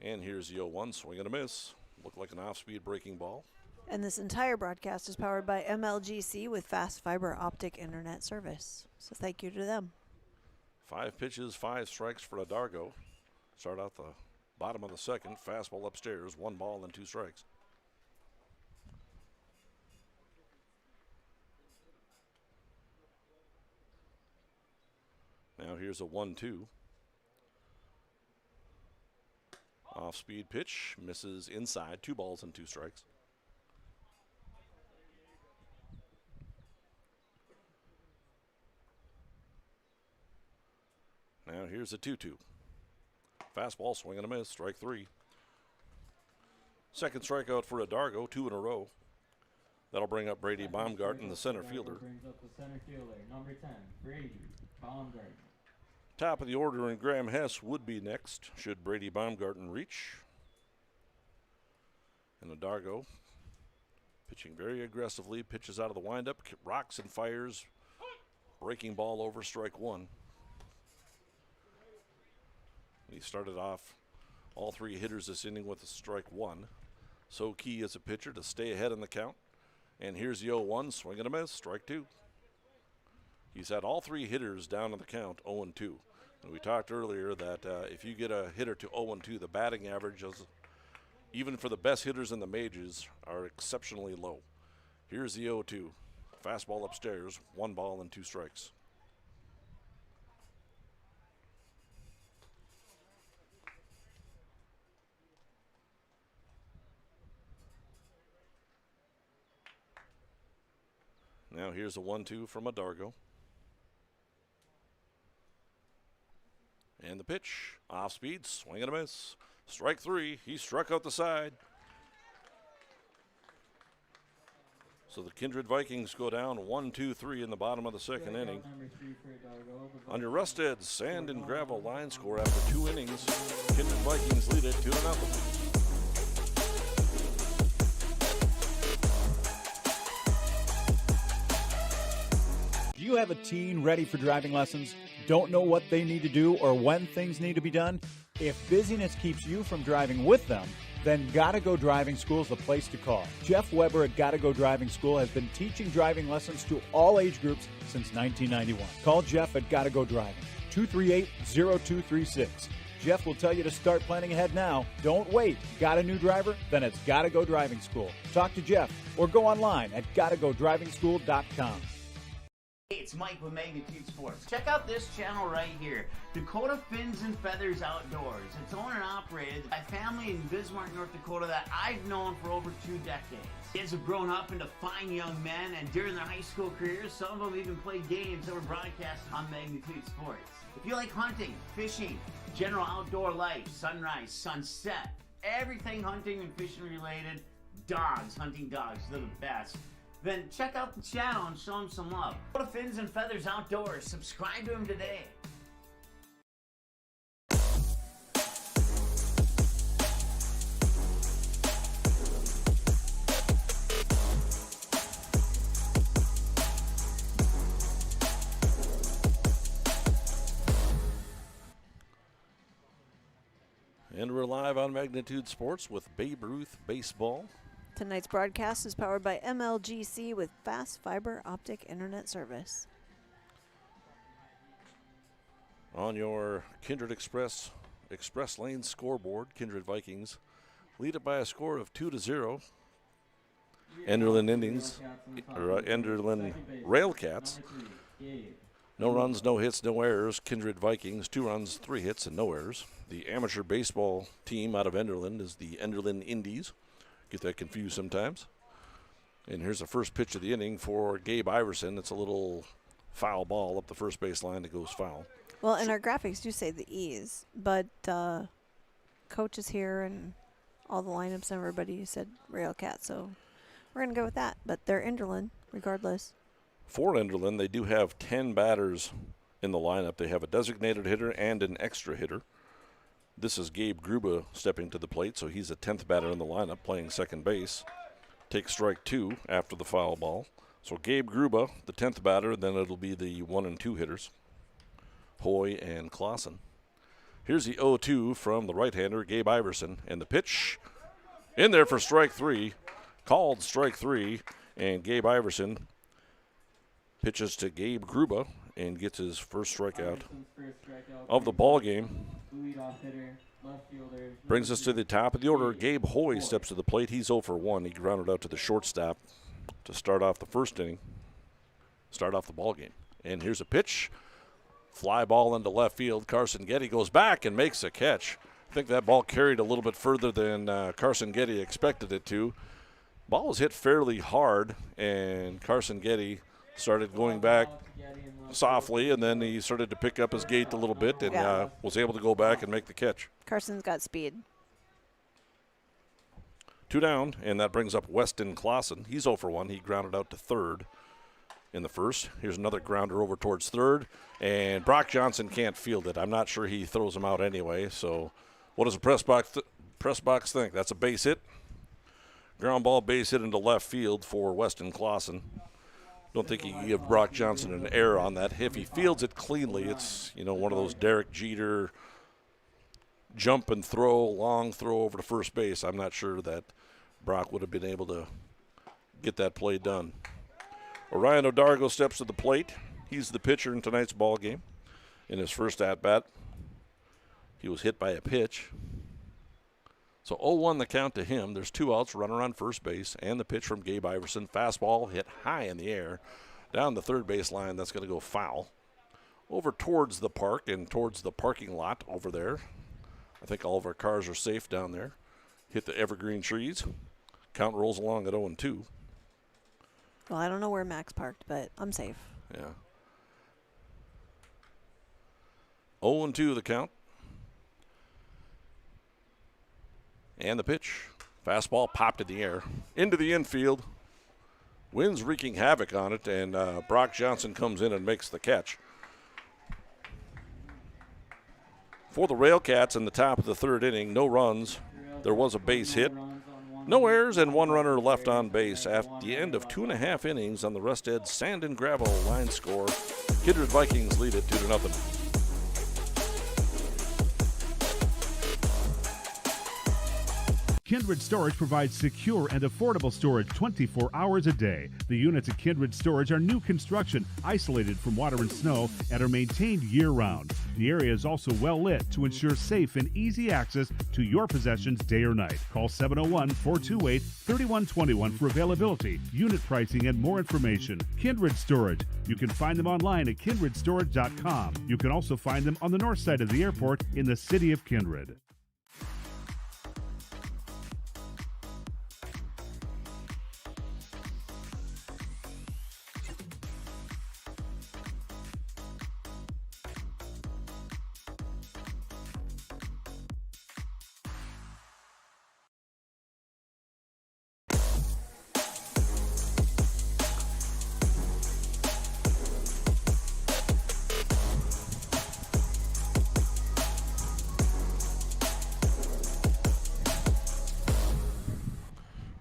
And here's the 0-1, swing and a miss. Looked like an off-speed breaking ball. And this entire broadcast is powered by MLGC with fast fiber optic internet service. So thank you to them. 5 pitches, 5 strikes for Adargo. Start out the bottom of the second. Fastball upstairs, 1 ball and 2 strikes. Now here's a 1-2. Off-speed pitch, misses inside, 2 balls and 2 strikes. Now here's a 2-2. Fastball, swing and a miss, strike 3. Second strikeout for Adargo, 2 in a row. That'll bring up Brady Baumgarten, the center fielder. Brings up the center fielder, number 10, Brady Baumgarten. Top of the order, and Graham Hess would be next, should Brady Baumgarten reach. And Adargo pitching very aggressively, pitches out of the windup, rocks and fires, breaking ball over, strike 1. He started off all 3 hitters this inning with a strike 1. So key as a pitcher to stay ahead in the count And here's the 0-1, swing and a miss, strike 2. He's had all 3 hitters down on the count, 0-2. And we talked earlier that if you get a hitter to 0-2, the batting averages, even for the best hitters in the majors, are exceptionally low. Here's the 0-2. Fastball upstairs, 1 ball and 2 strikes. Now here's a 1-2 from Adargo. And the pitch, off speed, swing and a miss. Strike 3, he struck out the side. So the Kindred Vikings go down 1-2-3 in the bottom of the second inning. On your Rusted's sand and gravel line score after 2 innings, Kindred Vikings lead it 2-0. Do you have a teen ready for driving lessons? Don't know what they need to do or when things need to be done? If busyness keeps you from driving with them, then Gotta Go Driving School is the place to call. Jeff Weber at Gotta Go Driving School has been teaching driving lessons to all age groups since 1991. Call Jeff at Gotta Go Driving, 238-0236. Jeff will tell you to start planning ahead now. Don't wait. Got a new driver? Then it's Gotta Go Driving School. Talk to Jeff or go online at gottagodrivingschool.com. Hey, it's Mike with Magnitude Sports. Check out this channel right here, Dakota Fins and Feathers Outdoors. It's owned and operated by a family in Bismarck, North Dakota that I've known for over 2 decades. Kids have grown up into fine young men, and during their high school careers, some of them even played games that were broadcasted on Magnitude Sports. If you like hunting, fishing, general outdoor life, sunrise, sunset, everything hunting and fishing related, dogs, hunting dogs, they're the best. Then check out the channel and show them some love. Go to Fins and Feathers Outdoors. Subscribe to him today. And we're live on Magnitude Sports with Babe Ruth Baseball. Tonight's broadcast is powered by MLGC with fast fiber optic internet service. On your Kindred Express Lane scoreboard, Kindred Vikings lead it by a score of 2-0. Enderlin Railcats. No runs, no hits, no errors. Kindred Vikings, 2 runs, 3 hits, and no errors. The amateur baseball team out of Enderlin is the Enderlin Indies. Get that confused sometimes. And here's the first pitch of the inning for Gabe Iverson. It's a little foul ball up the first base line that goes foul. Well, and our graphics do say the E's, but coach is here and all the lineups and everybody said Railcat, so we're going to go with that. But they're Enderlin regardless. For Enderlin, they do have 10 batters in the lineup. They have a designated hitter and an extra hitter. This is Gabe Gruba stepping to the plate, so he's a 10th batter in the lineup playing second base. Takes strike 2 after the foul ball. So Gabe Gruba, the 10th batter, then it'll be the 1 and 2 hitters, Hoy and Clausen. Here's the 0-2 from the right-hander, Gabe Iverson, and the pitch in there for strike 3. Called strike 3, and Gabe Iverson pitches to Gabe Gruba and gets his first strikeout of the ball game. Brings us to the top of the order. Gabe Hoy steps to the plate. He's 0 for 1. He grounded out to the shortstop to start off the first inning, start off the ball game. And here's a pitch. Fly ball into left field. Carson Getty goes back and makes a catch. I think that ball carried a little bit further than Carson Getty expected it to. Ball was hit fairly hard, and Carson Getty started going back softly, and then he started to pick up his gait a little bit and was able to go back and make the catch. Carson's got speed. 2 down, and that brings up Weston Clausen. He's 0 for 1. He grounded out to third in the first. Here's another grounder over towards third, and Brock Johnson can't field it. I'm not sure he throws him out anyway, so what does the press box think? That's a base hit. Ground ball base hit into left field for Weston Clausen. Don't think he can give Brock Johnson an error on that. If he fields it cleanly, it's, one of those Derek Jeter jump and throw, long throw over to first base. I'm not sure that Brock would have been able to get that play done. Orion O'Dargo steps to the plate. He's the pitcher in tonight's ball game. In his first at-bat, he was hit by a pitch. So 0-1 the count to him. There's 2 outs, runner on first base, and the pitch from Gabe Iverson. Fastball hit high in the air. Down the third base line, that's going to go foul. Over towards the park and towards the parking lot over there. I think all of our cars are safe down there. Hit the evergreen trees. Count rolls along at 0-2. Well, I don't know where Max parked, but I'm safe. Yeah. 0-2 the count. And the pitch. Fastball popped in the air. Into the infield. Wind's wreaking havoc on it, and Brock Johnson comes in and makes the catch. For the Railcats in the top of the third inning, no runs. There was a base hit. No errors and 1 runner left on base at the end of 2.5 innings on the Rusted Sand and Gravel line score. Kindred Vikings lead it 2-0. Kindred Storage provides secure and affordable storage 24 hours a day. The units at Kindred Storage are new construction, isolated from water and snow, and are maintained year-round. The area is also well lit to ensure safe and easy access to your possessions day or night. Call 701-428-3121 for availability, unit pricing, and more information. Kindred Storage. You can find them online at kindredstorage.com. You can also find them on the north side of the airport in the city of Kindred.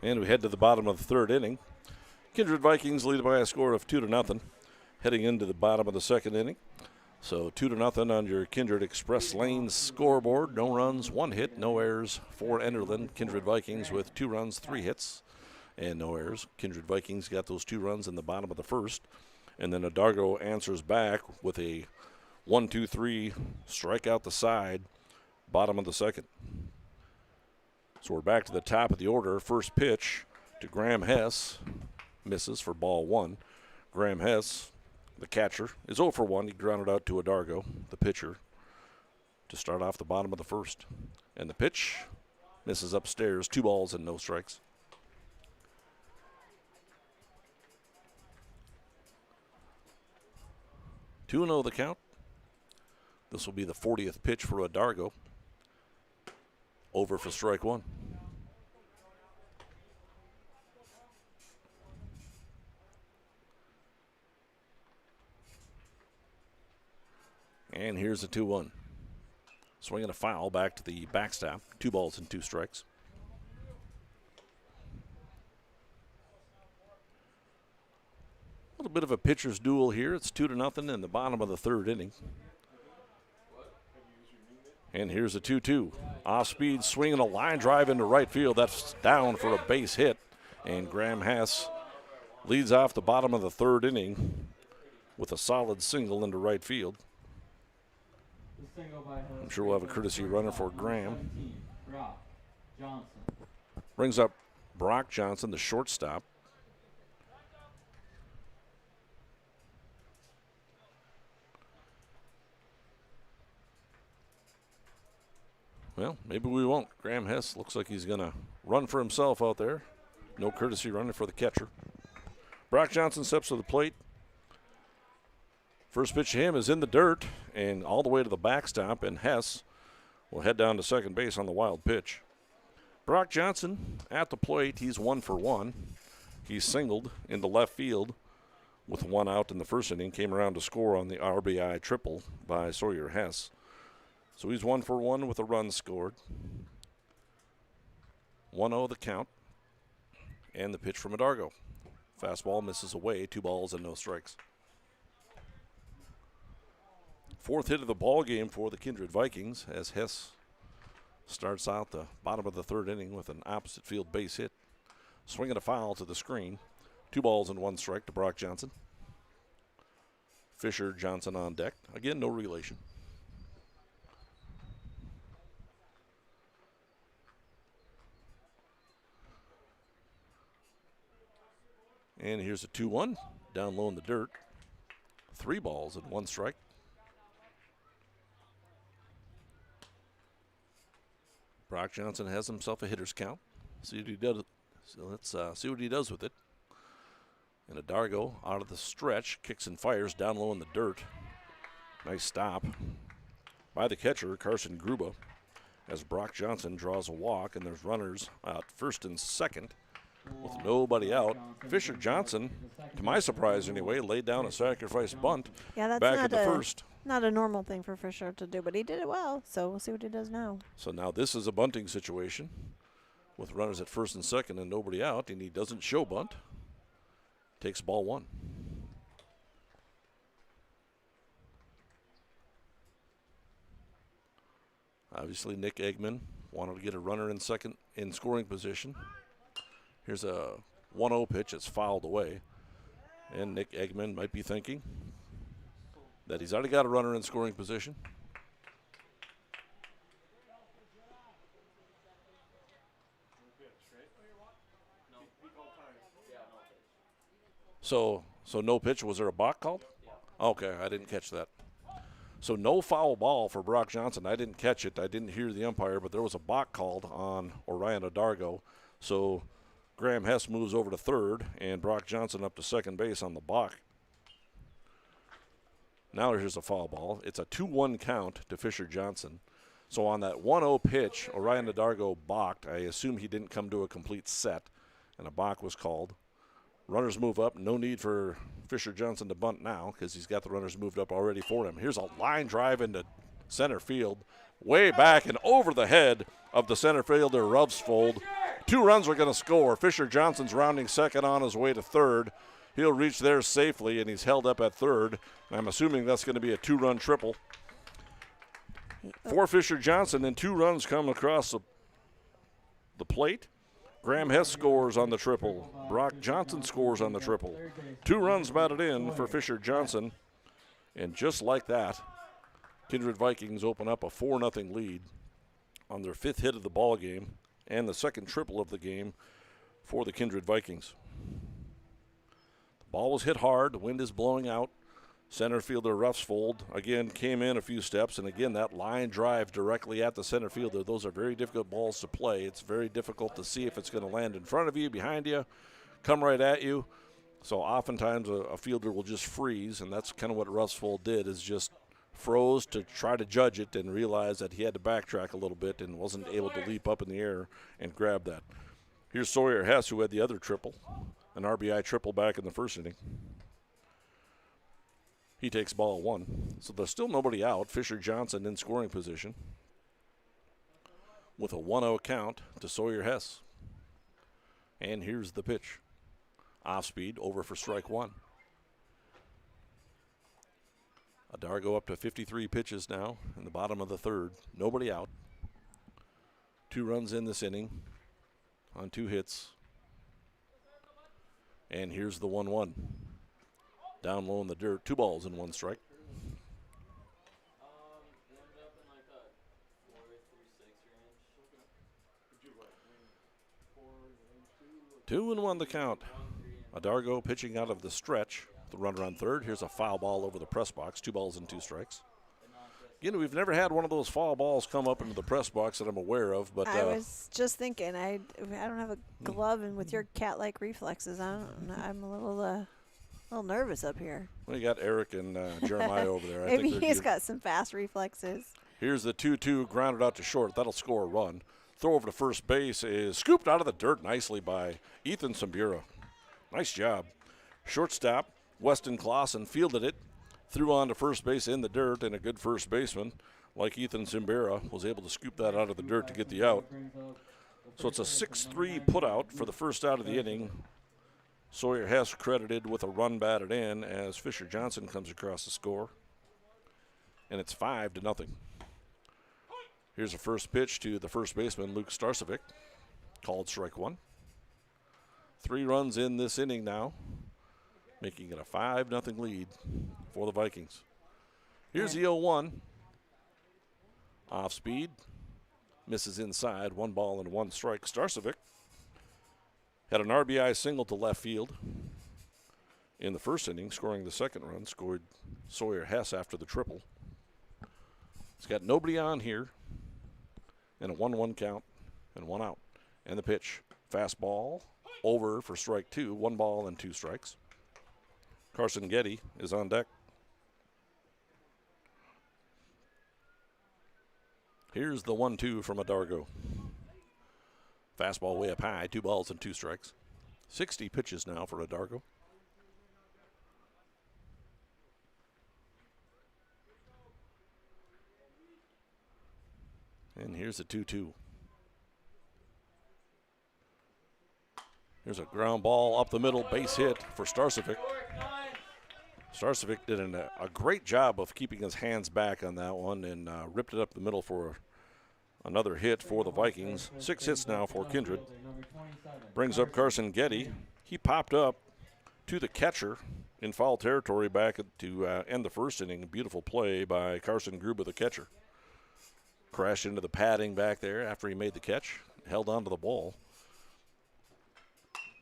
And we head to the bottom of the third inning. Kindred Vikings lead by a score of 2-0, heading into the bottom of the second inning. So 2-0 on your Kindred Express Lanes scoreboard. No runs, 1 hit, no errors for Enderlin. Kindred Vikings with 2 runs, 3 hits, and no errors. Kindred Vikings got those 2 runs in the bottom of the first. And then O'Dargo answers back with a 1-2-3 strike out the side, bottom of the second. So we're back to the top of the order. First pitch to Graham Hess. Misses for ball 1. Graham Hess, the catcher, is 0 for 1. He grounded out to O'Dargo, the pitcher, to start off the bottom of the first. And the pitch misses upstairs. 2 balls and no strikes. Two 2-0 the count. This will be the 40th pitch for O'Dargo. Over for strike 1. And here's a 2-1. Swinging a foul back to the backstop. 2 balls and 2 strikes. A little bit of a pitcher's duel here. It's 2-0 in the bottom of the third inning. And here's a 2-2. Off-speed swinging a line drive into right field. That's down for a base hit. And Graham Hess leads off the bottom of the third inning with a solid single into right field. I'm sure we'll have a courtesy runner for Graham. Brings up Brock Johnson, the shortstop. Well, maybe we won't. Graham Hess looks like he's going to run for himself out there. No courtesy runner for the catcher. Brock Johnson steps to the plate. First pitch to him is in the dirt and all the way to the backstop, and Hess will head down to second base on the wild pitch. Brock Johnson at the plate. He's 1 for 1. He's singled into left field with 1 out in the first inning. Came around to score on the RBI triple by Sawyer Hess. So he's 1 for 1 with a run scored. 1-0 the count. And the pitch from O'Dargo. Fastball misses away. 2 balls and no strikes. 4th hit of the ball game for the Kindred Vikings as Hess starts out the bottom of the third inning with an opposite field base hit. Swinging a foul to the screen. 2 balls and 1 strike to Brock Johnson. Fisher Johnson on deck. Again, no relation. And here's a 2-1 down low in the dirt. 3 balls and 1 strike. Brock Johnson has himself a hitter's count. See what he does. So let's see what he does with it. And a Dargo out of the stretch, kicks and fires down low in the dirt. Nice stop by the catcher, Carson Gruba, as Brock Johnson draws a walk, and there's runners out first and second with nobody out. Fisher Johnson, to my surprise anyway, laid down a sacrifice bunt that's back not at the first. Not a normal thing for Fisher to do, but he did it well, so we'll see what he does now. So now this is a bunting situation with runners at first and second and nobody out, and he doesn't show bunt. Takes ball 1. Obviously, Nick Eggman wanted to get a runner in second in scoring position. Here's a 1-0 pitch. It's fouled away. And Nick Eggman might be thinking that he's already got a runner in scoring position. So no pitch. Was there a balk called? Okay, I didn't catch that. So no foul ball for Brock Johnson. I didn't catch it. I didn't hear the umpire, but there was a balk called on Orion Dargo. So Graham Hess moves over to third, and Brock Johnson up to second base on the balk. Now here's a foul ball. It's a 2-1 count to Fisher Johnson. So on that 1-0 pitch, Orion Dargo balked. I assume he didn't come to a complete set, and a balk was called. Runners move up. No need for Fisher Johnson to bunt now because he's got the runners moved up already for him. Here's a line drive into center field, way back and over the head of the center fielder, Ruvsfold. 2 runs are going to score. Fisher Johnson's rounding second on his way to third. He'll reach there safely, and he's held up at third. I'm assuming that's going to be a 2-run triple. For Fisher Johnson, and 2 runs come across the plate. Graham Hess scores on the triple. Brock Johnson scores on the triple. 2 runs batted in for Fisher Johnson. And just like that, Kindred Vikings open up a 4-0 lead on their 5th hit of the ball game and the second triple of the game for the Kindred Vikings. The ball was hit hard. The wind is blowing out. Center fielder Ruvsfold again came in a few steps, and again that line drive directly at the center fielder. Those are very difficult balls to play. It's very difficult to see if it's going to land in front of you, behind you, come right at you. So oftentimes a fielder will just freeze, and that's kind of what Ruvsfold did, is just froze to try to judge it and realize that he had to backtrack a little bit and wasn't able to leap up in the air and grab that. Here's Sawyer Hess, who had the other triple, an RBI triple back in the first inning. He takes ball 1. So there's still nobody out. Fisher Johnson in scoring position with a 1-0 count to Sawyer Hess. And here's the pitch. Off speed, over for strike 1. Dargo up to 53 pitches now in the bottom of the third. Nobody out. 2 runs in this inning on 2 hits. And here's the 1-1. Down low in the dirt, 2 balls and 1 strike. 2-1 the count. Dargo pitching out of the stretch. The runner on third. Here's a foul ball over the press box. 2 balls and 2 strikes. Again, we've never had one of those foul balls come up into the press box that I'm aware of. But I was just thinking, I don't have a glove, and with your cat-like reflexes, I'm a little nervous up here. Well, you got Eric and Jeremiah over there. Maybe he's got some fast reflexes. Here's the 2-2 grounded out to short. That'll score a run. Throw over to first base is scooped out of the dirt nicely by Ethan Sambura. Nice job. Shortstop, Weston Clausen fielded it, threw on to first base in the dirt, and a good first baseman like Ethan Sambura was able to scoop that out of the dirt to get the out. So it's a 6-3 putout for the first out of the inning. Sawyer Hess credited with a run batted in as Fisher Johnson comes across the score. And it's 5-0. Here's a first pitch to the first baseman, Luke Starcevic. Called strike 1. 3 runs in this inning now, making it a 5-0 lead for the Vikings. Here's the 0-1. Off speed. Misses inside. 1 ball and 1 strike. Starcevic had an RBI single to left field in the first inning, scoring the second run. Scored Sawyer Hess after the triple. He's got nobody on here. And a 1-1 count and 1 out. And the pitch. Fastball over for strike 2. 1 ball and 2 strikes. Carson Getty is on deck. Here's the 1-2 from Adargo. Fastball way up high. 2 balls and 2 strikes. 60 pitches now for Adargo. And here's a 2-2. Here's a ground ball up the middle, base hit for Starcevic. Starcevic did a great job of keeping his hands back on that one and ripped it up the middle for another hit for the Vikings. 6 hits now for Kindred. Brings up Carson Getty. He popped up to the catcher in foul territory back to end the first inning. A beautiful play by Carson Gruber, the catcher. Crashed into the padding back there after he made the catch. Held on to the ball.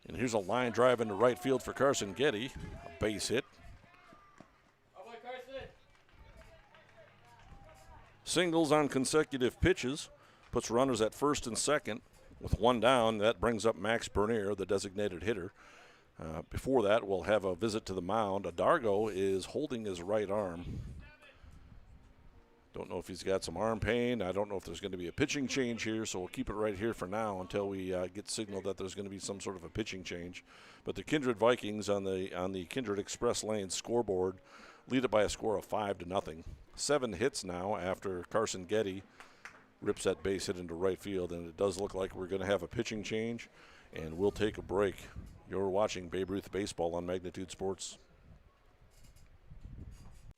And here's a line drive into right field for Carson Getty. A base hit. Singles on consecutive pitches. Puts runners at first and second. With 1 down, that brings up Max Bernier, the designated hitter. Before that, we'll have a visit to the mound. Adargo is holding his right arm. Don't know if he's got some arm pain. I don't know if there's going to be a pitching change here, so we'll keep it right here for now until we get signal that there's going to be some sort of a pitching change. But the Kindred Vikings on the Kindred Express Lane scoreboard lead it by a score of 5-0. 7 hits now after Carson Getty rips that base hit into right field, and it does look like we're going to have a pitching change, and we'll take a break. You're watching Babe Ruth Baseball on Magnitude Sports.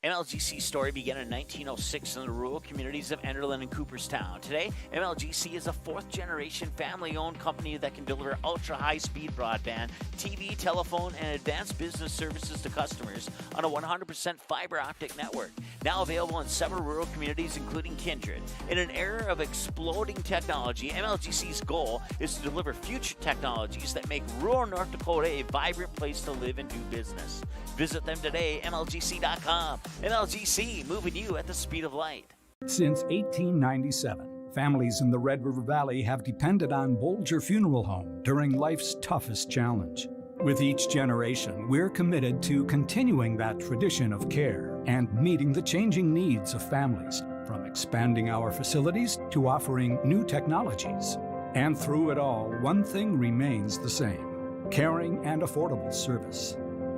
MLGC's story began in 1906 in the rural communities of Enderlin and Cooperstown. Today, MLGC is a 4th-generation family-owned company that can deliver ultra-high-speed broadband, TV, telephone, and advanced business services to customers on a 100% fiber optic network. Now available in several rural communities, including Kindred. In an era of exploding technology, MLGC's goal is to deliver future technologies that make rural North Dakota a vibrant place to live and do business. Visit them today, MLGC.com. MLGC, moving you at the speed of light. Since 1897, families in the Red River Valley have depended on Bolger Funeral Home during life's toughest challenge. With each generation, we're committed to continuing that tradition of care and meeting the changing needs of families, from expanding our facilities to offering new technologies. And through it all, one thing remains the same: caring and affordable service.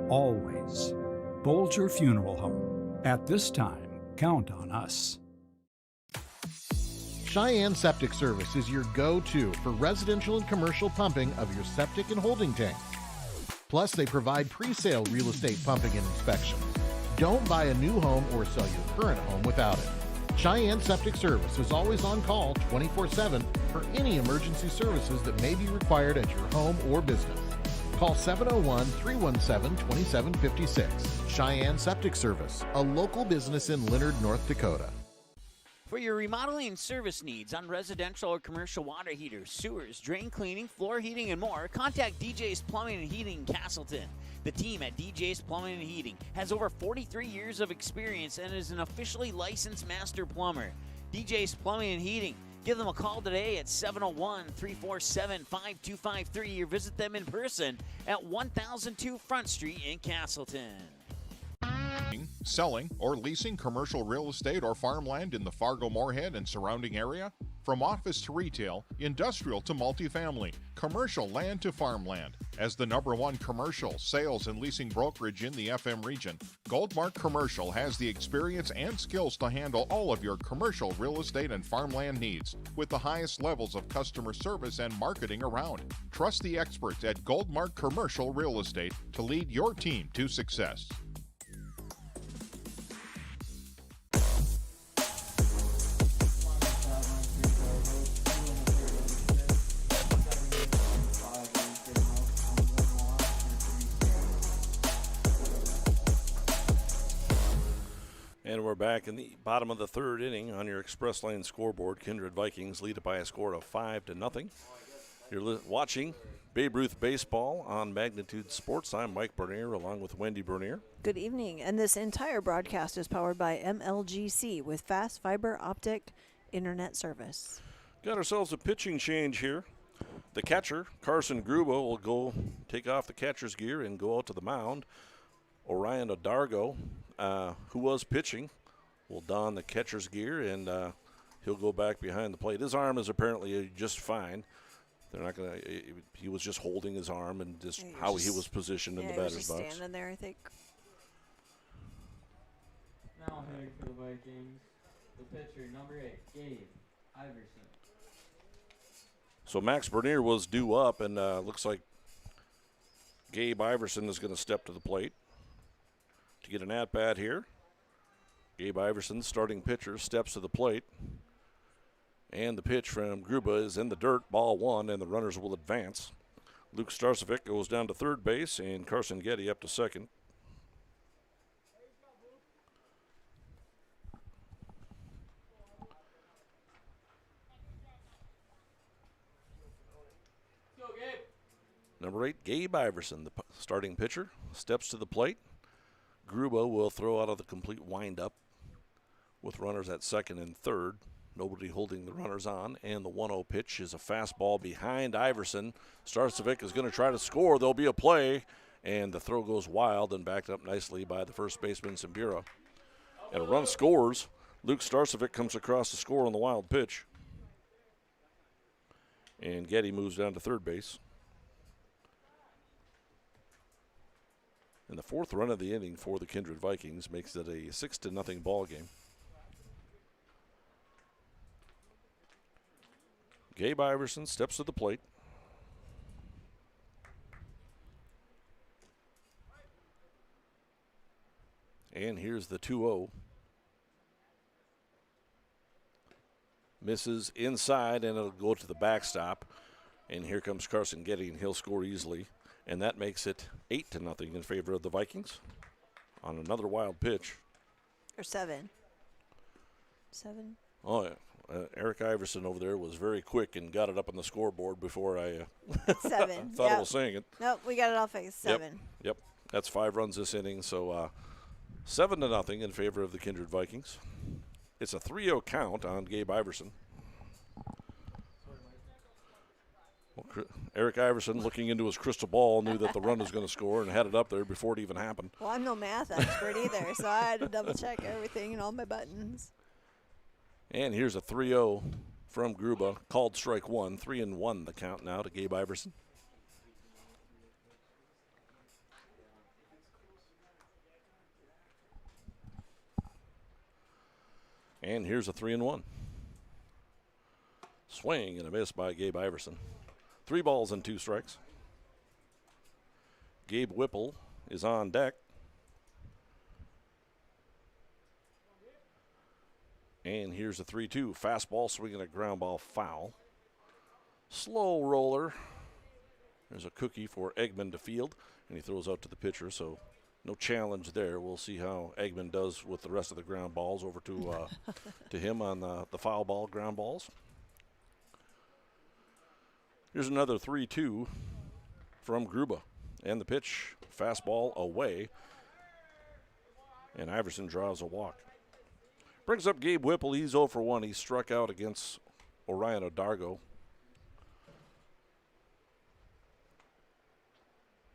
Always. Bolger Funeral Home. At this time, count on us. Cheyenne Septic Service is your go-to for residential and commercial pumping of your septic and holding tanks. Plus, they provide pre-sale real estate pumping and inspection. Don't buy a new home or sell your current home without it. Cheyenne Septic Service is always on call 24/7 for any emergency services that may be required at your home or business. Call 701-317-2756. Cheyenne Septic Service, a local business in Leonard, North Dakota. For your remodeling and service needs on residential or commercial water heaters, sewers, drain cleaning, floor heating, and more, contact DJ's Plumbing and Heating in Castleton. The team at DJ's Plumbing and Heating has over 43 years of experience and is an officially licensed master plumber. DJ's Plumbing and Heating. Give them a call today at 701-347-5253 or visit them in person at 1002 Front Street in Castleton. Selling or leasing commercial real estate or farmland in the Fargo-Moorhead and surrounding area? From office to retail, industrial to multifamily, commercial land to farmland. As the #1 commercial sales and leasing brokerage in the FM region, Goldmark Commercial has the experience and skills to handle all of your commercial real estate and farmland needs with the highest levels of customer service and marketing around. Trust the experts at Goldmark Commercial Real Estate to lead your team to success. we're back in the bottom of the third inning on your Express Lane scoreboard. Kindred Vikings lead it by a score of 5-0. You're watching Babe Ruth Baseball on Magnitude Sports. I'm Mike Bernier along with Wendy Bernier. Good evening, and this entire broadcast is powered by MLGC with fast fiber optic internet service. Got ourselves a pitching change here. The catcher, Carson Gruba, will go take off the catcher's gear and go out to the mound. Orion Odargo, who was pitching, will don the catcher's gear, and he'll go back behind the plate. His arm is apparently just fine. They're not going to – he was just holding his arm and just how he was positioned in the batter's box. Yeah, he was just standing there, I think. Now hitting for the Vikings, the pitcher, number 8, Gabe Iverson. So Max Bernier was due up, and looks like Gabe Iverson is going to step to the plate to get an at-bat here. Gabe Iverson, starting pitcher, steps to the plate. And the pitch from Gruba is in the dirt, ball one, and the runners will advance. Luke Starcevic goes down to third base, and Carson Getty up to second. Go, Gabe. Number 8, Gabe Iverson, the starting pitcher, steps to the plate. Gruba will throw out of the complete windup with runners at second and third. Nobody holding the runners on, and the 1-0 pitch is a fastball behind Iverson. Starcevic is going to try to score. There'll be a play, and the throw goes wild and backed up nicely by the first baseman, Simbira. And a run scores. Luke Starcevic comes across to score on the wild pitch. And Getty moves down to third base. And the fourth run of the inning for the Kindred Vikings makes it a 6-0 ball game. Gabe Iverson steps to the plate. And here's the 2-0. Misses inside, and it'll go to the backstop. And here comes Carson Getty, and he'll score easily. And that makes it 8-0 in favor of the Vikings on another wild pitch. Or 7. 7. Oh, yeah. Eric Iverson over there was very quick and got it up on the scoreboard before I 7. thought I was saying it. Nope, we got it all fixed. 7. Yep. That's 5 runs this inning, so 7-0 in favor of the Kindred Vikings. It's a 3-0 count on Gabe Iverson. Well, Eric Iverson, looking into his crystal ball, knew that the run was going to score and had it up there before it even happened. Well, I'm no math expert either, so I had to double-check everything and all my buttons. And here's a 3-0 from Gruba, called strike one. 3-1 the count now to Gabe Iverson. And here's a 3-1. Swing and a miss by Gabe Iverson. 3 balls and 2 strikes. Gabe Whipple is on deck. And here's a 3-2. Fastball swinging a ground ball foul. Slow roller. There's a cookie for Eggman to field, and he throws out to the pitcher, so no challenge there. We'll see how Eggman does with the rest of the ground balls over to to him on the foul ball ground balls. Here's another 3-2 from Gruba. And the pitch, fastball away. And Iverson draws a walk. Brings up Gabe Whipple. He's 0 for 1. He struck out against Orion Odargo.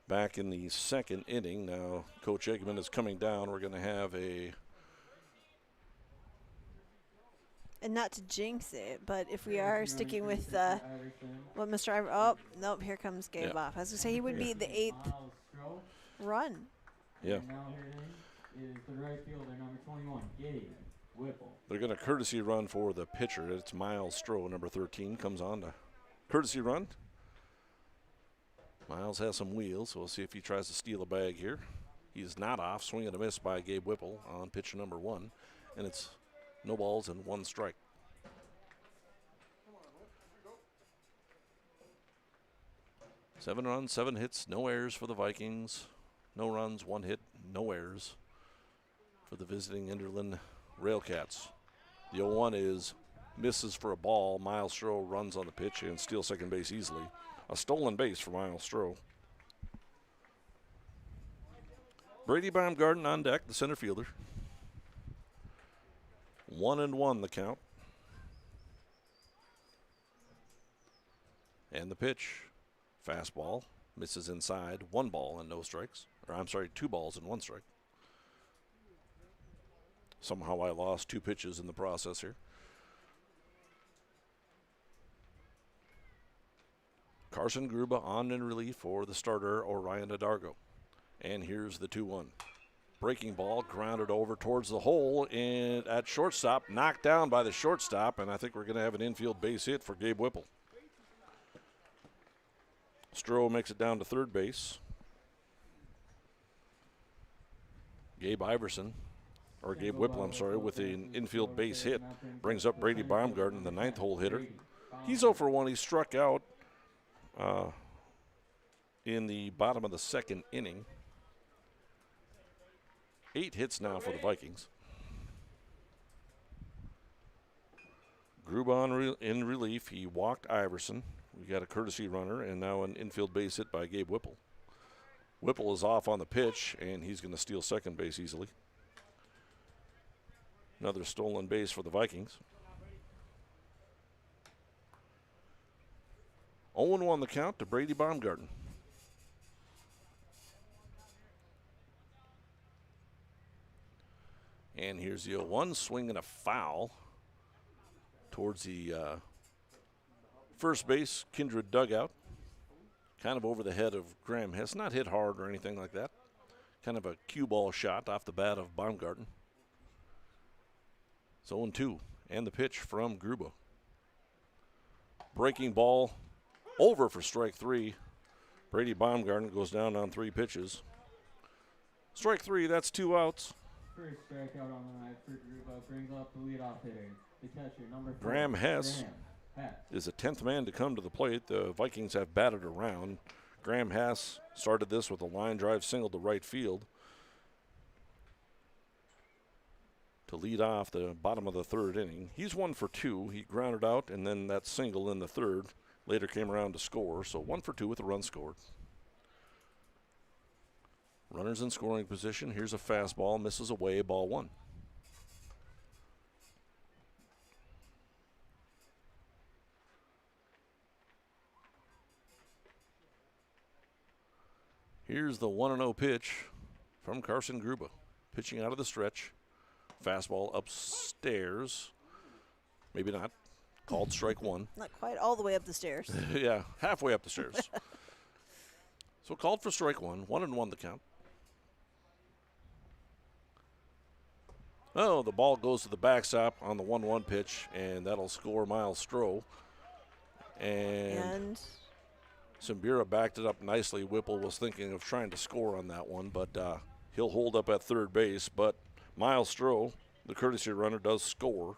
Back in the second inning. Now, Coach Eggman is coming down. We're going to have a... And not to jinx it, but if we are sticking with what Mr. Iver... Oh, nope, here comes Gabe off. I was going to say he would be the 8th run. Yeah. Now hitting is the right fielder, number 21, Gabe Whipple. They're going to courtesy run for the pitcher. It's Miles Stroh, number 13, comes on to courtesy run. Miles has some wheels, so we'll see if he tries to steal a bag here. He's not off. Swing and a miss by Gabe Whipple on pitch number 1. And it's no balls and 1 strike. Seven runs, 7 hits, no errors for the Vikings. No runs, 1 hit, no errors for the visiting Enderlin Railcats. The 0-1 is misses for a ball. Miles Stroh runs on the pitch and steals second base easily. A stolen base for Miles Stroh. Brady Baumgarten on deck, the center fielder. 1-1 the count. And the pitch. Fastball. Misses inside. 1 ball and no strikes. Or I'm sorry, 2 balls and 1 strike. Somehow I lost 2 pitches in the process here. Carson Gruba on in relief for the starter, Orion Adargo. And here's the 2-1. Breaking ball, grounded over towards the hole, and at shortstop, knocked down by the shortstop, and I think we're going to have an infield base hit for Gabe Whipple. Stroh makes it down to third base. Gabe Whipple, I'm sorry, with an infield base hit, brings up Brady Baumgarten, the 9th hole hitter. He's 0 for 1. He struck out in the bottom of the 2nd inning. 8 hits now for the Vikings. Gruba in relief. He walked Iverson. We got a courtesy runner and now an infield base hit by Gabe Whipple. Whipple is off on the pitch, and he's going to steal second base easily. Another stolen base for the Vikings. 0-1 the count to Brady Baumgarten. And here's the 0-1, swing and a foul towards the first base, Kindred dugout. Kind of over the head of Graham Hess. Not hit hard or anything like that. Kind of a cue ball shot off the bat of Baumgarten. It's 0-2, and the pitch from Gruba. Breaking ball over for strike 3. Brady Baumgarten goes down on 3 pitches. Strike 3, that's 2 outs. First strikeout on the night for Gruba brings up the leadoff hitter, the catcher, number 4. Graham Hess is the 10th man to come to the plate. The Vikings have batted around. Graham Hess started this with a line drive single to right field to lead off the bottom of the 3rd inning. He's 1 for 2. He grounded out, and then that single in the 3rd later came around to score. So 1 for 2 with a run scored. Runners in scoring position. Here's a fastball, misses away, ball 1. Here's the 1-0 pitch from Carson Gruba. Pitching out of the stretch. Fastball upstairs. Maybe not. Called strike 1. Not quite all the way up the stairs. Yeah, halfway up the stairs. So called for strike 1. 1-1 the count. Oh, the ball goes to the backstop on the 1-1 pitch, and that'll score Miles Stroh. And Simbira backed it up nicely. Whipple was thinking of trying to score on that one, but he'll hold up at third base. But Miles Stroh, the courtesy runner, does score.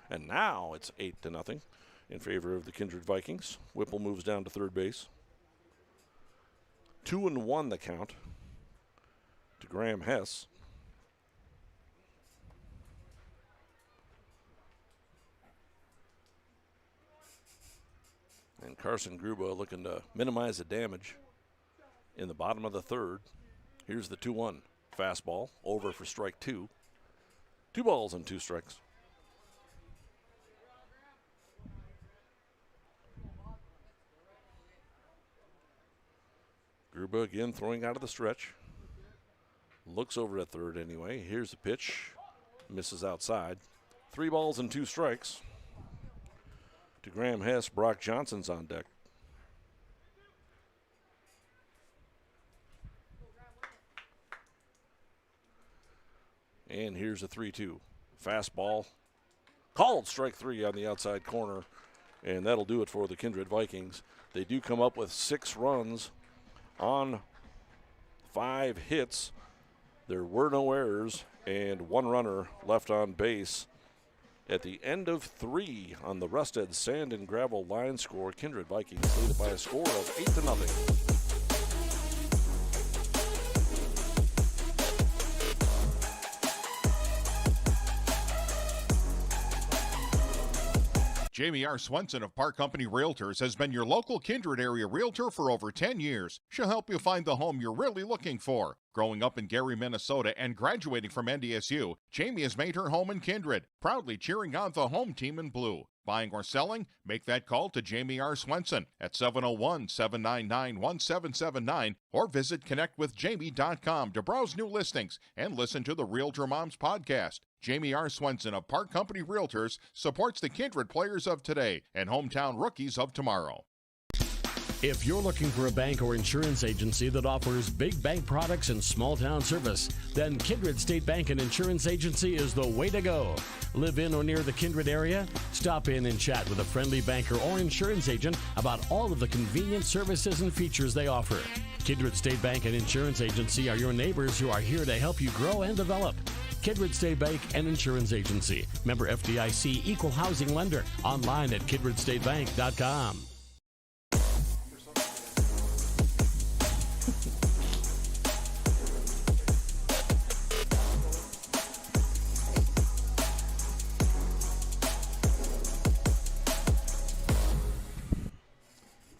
And now it's 8-0 in favor of the Kindred Vikings. Whipple moves down to third base. 2-1 the count to Graham Hess. And Carson Gruba looking to minimize the damage in the bottom of the 3rd. Here's the 2-1 fastball over for strike 2. 2 balls and 2 strikes. Gruba again throwing out of the stretch. Looks over at 3rd anyway. Here's the pitch. Misses outside. 3 balls and 2 strikes. To Graham Hess, Brock Johnson's on deck. And here's a 3-2. Fastball. Called strike 3 on the outside corner. And that'll do it for the Kindred Vikings. They do come up with 6 runs on 5 hits. There were no errors and 1 runner left on base. At the end of 3 on the Rusted Sand and Gravel line score, Kindred Vikings lead it by a score of 8-0. Jamie R. Swenson of Park Company Realtors has been your local Kindred area realtor for over 10 years. She'll help you find the home you're really looking for. Growing up in Gary, Minnesota and graduating from NDSU, Jamie has made her home in Kindred, proudly cheering on the home team in blue. Buying or selling? Make that call to Jamie R. Swenson at 701-799-1779 or visit connectwithjamie.com to browse new listings and listen to the Realtor Moms podcast. Jamie R. Swenson of Park Company Realtors supports the Kindred players of today and hometown rookies of tomorrow. If you're looking for a bank or insurance agency that offers big bank products and small town service, then Kindred State Bank and Insurance Agency is the way to go. Live in or near the Kindred area? Stop in and chat with a friendly banker or insurance agent about all of the convenient services and features they offer. Kindred State Bank and Insurance Agency are your neighbors who are here to help you grow and develop. Kindred State Bank and Insurance Agency. Member FDIC, Equal Housing Lender. Online at kindredstatebank.com.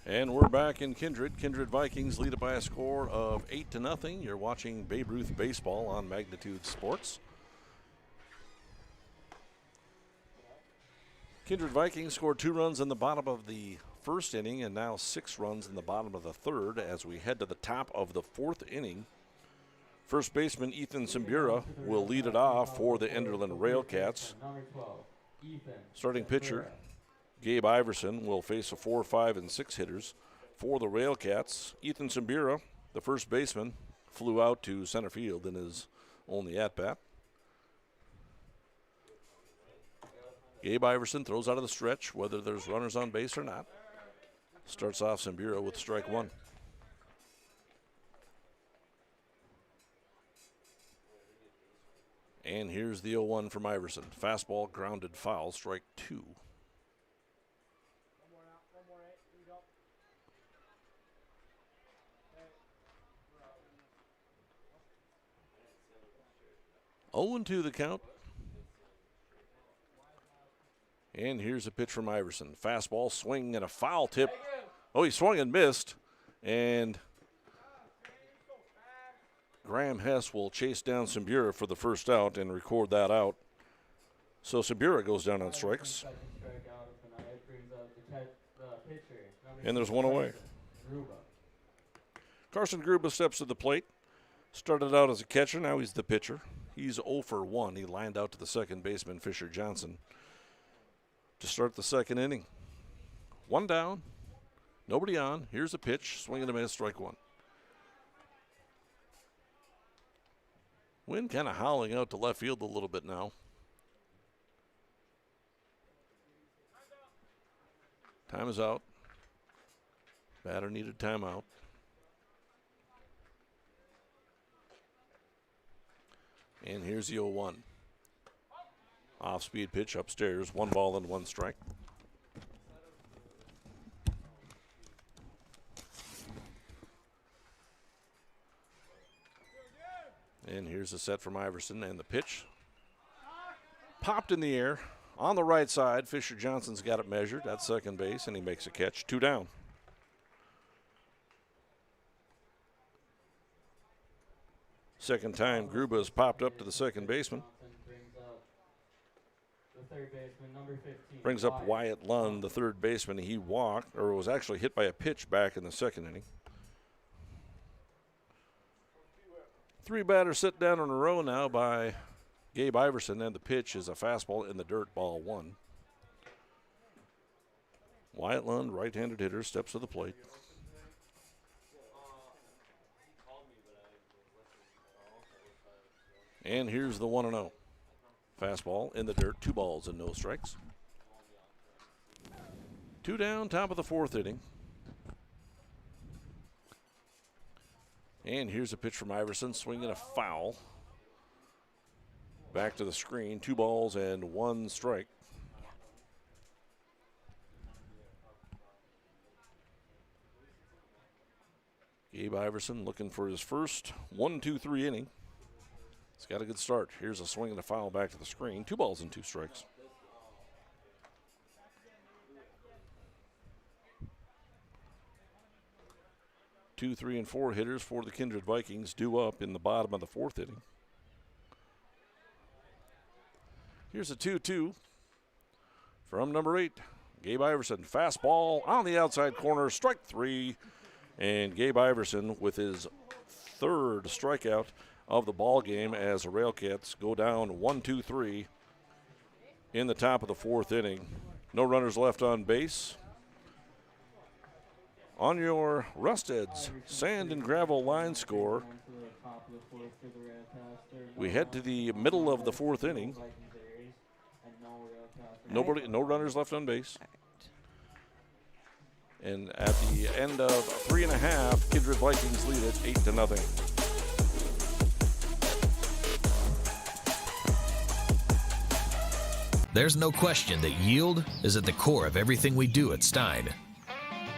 And we're back in Kindred. Kindred Vikings lead it by a score of 8-0. You're watching Babe Ruth baseball on Magnitude Sports. Kindred Vikings scored 2 runs in the bottom of the first inning and now 6 runs in the bottom of the third as we head to the top of the 4th inning. First baseman Ethan Simbura will lead it off for the Enderlin Railcats. Starting pitcher Gabe Iverson will face a 4, 5, and 6 hitters for the Railcats. Ethan Simbura, the first baseman, flew out to center field in his only at-bat. Gabe Iverson throws out of the stretch, whether there's runners on base or not. Starts off Simbura with strike 1. And here's the 0-1 from Iverson. Fastball grounded foul, strike 2. Oh, 0-2 the count. And here's a pitch from Iverson. Fastball swing and a foul tip. Oh, he swung and missed. And Graham Hess will chase down Simbura for the first out and record that out. So Simbura goes down on strikes. And there's one away. Carson Gruba steps to the plate. Started out as a catcher, now he's the pitcher. He's 0 for 1. He lined out to the second baseman, Fisher Johnson, to start the second inning. 1 down, nobody on. Here's a pitch, swing and a miss, strike 1. Wind kind of howling out to left field a little bit now. Time is out. Batter needed timeout. And here's the 0-1. Off-speed pitch upstairs. 1 ball and 1 strike. And here's the set from Iverson, and the pitch popped in the air on the right side. Fisher Johnson's got it measured at second base, and he makes a catch. 2 down. Second time Gruba's popped up to the second baseman. Brings up Wyatt Lund, the third baseman. He walked, or was actually hit by a pitch back in the second inning. 3 batters sit down in a row now by Gabe Iverson, and the pitch is a fastball in the dirt, ball 1. Wyatt Lund, right-handed hitter, steps to the plate. And here's the 1-0. Fastball in the dirt, 2 balls and no strikes. 2 down, top of the 4th inning. And here's a pitch from Iverson, swinging a foul. Back to the screen, 2 balls and 1 strike. Gabe Iverson looking for his first 1-2-3 inning. He's got a good start. Here's a swing and a foul back to the screen. 2 balls and 2 strikes. 2, 3, and 4 hitters for the Kindred Vikings due up in the bottom of the 4th inning. Here's a 2-2 from number 8, Gabe Iverson. Fastball on the outside corner, strike 3. And Gabe Iverson with his 3rd strikeout of the ball game as the Railcats go down 1-2-3 in the top of the 4th inning. No runners left on base. On your Rusted's sand and gravel line score, we head to the middle of the 4th inning. No runners left on base. And at the end of 3.5, Kindred Vikings lead it 8-0. There's no question that yield is at the core of everything we do at Stein.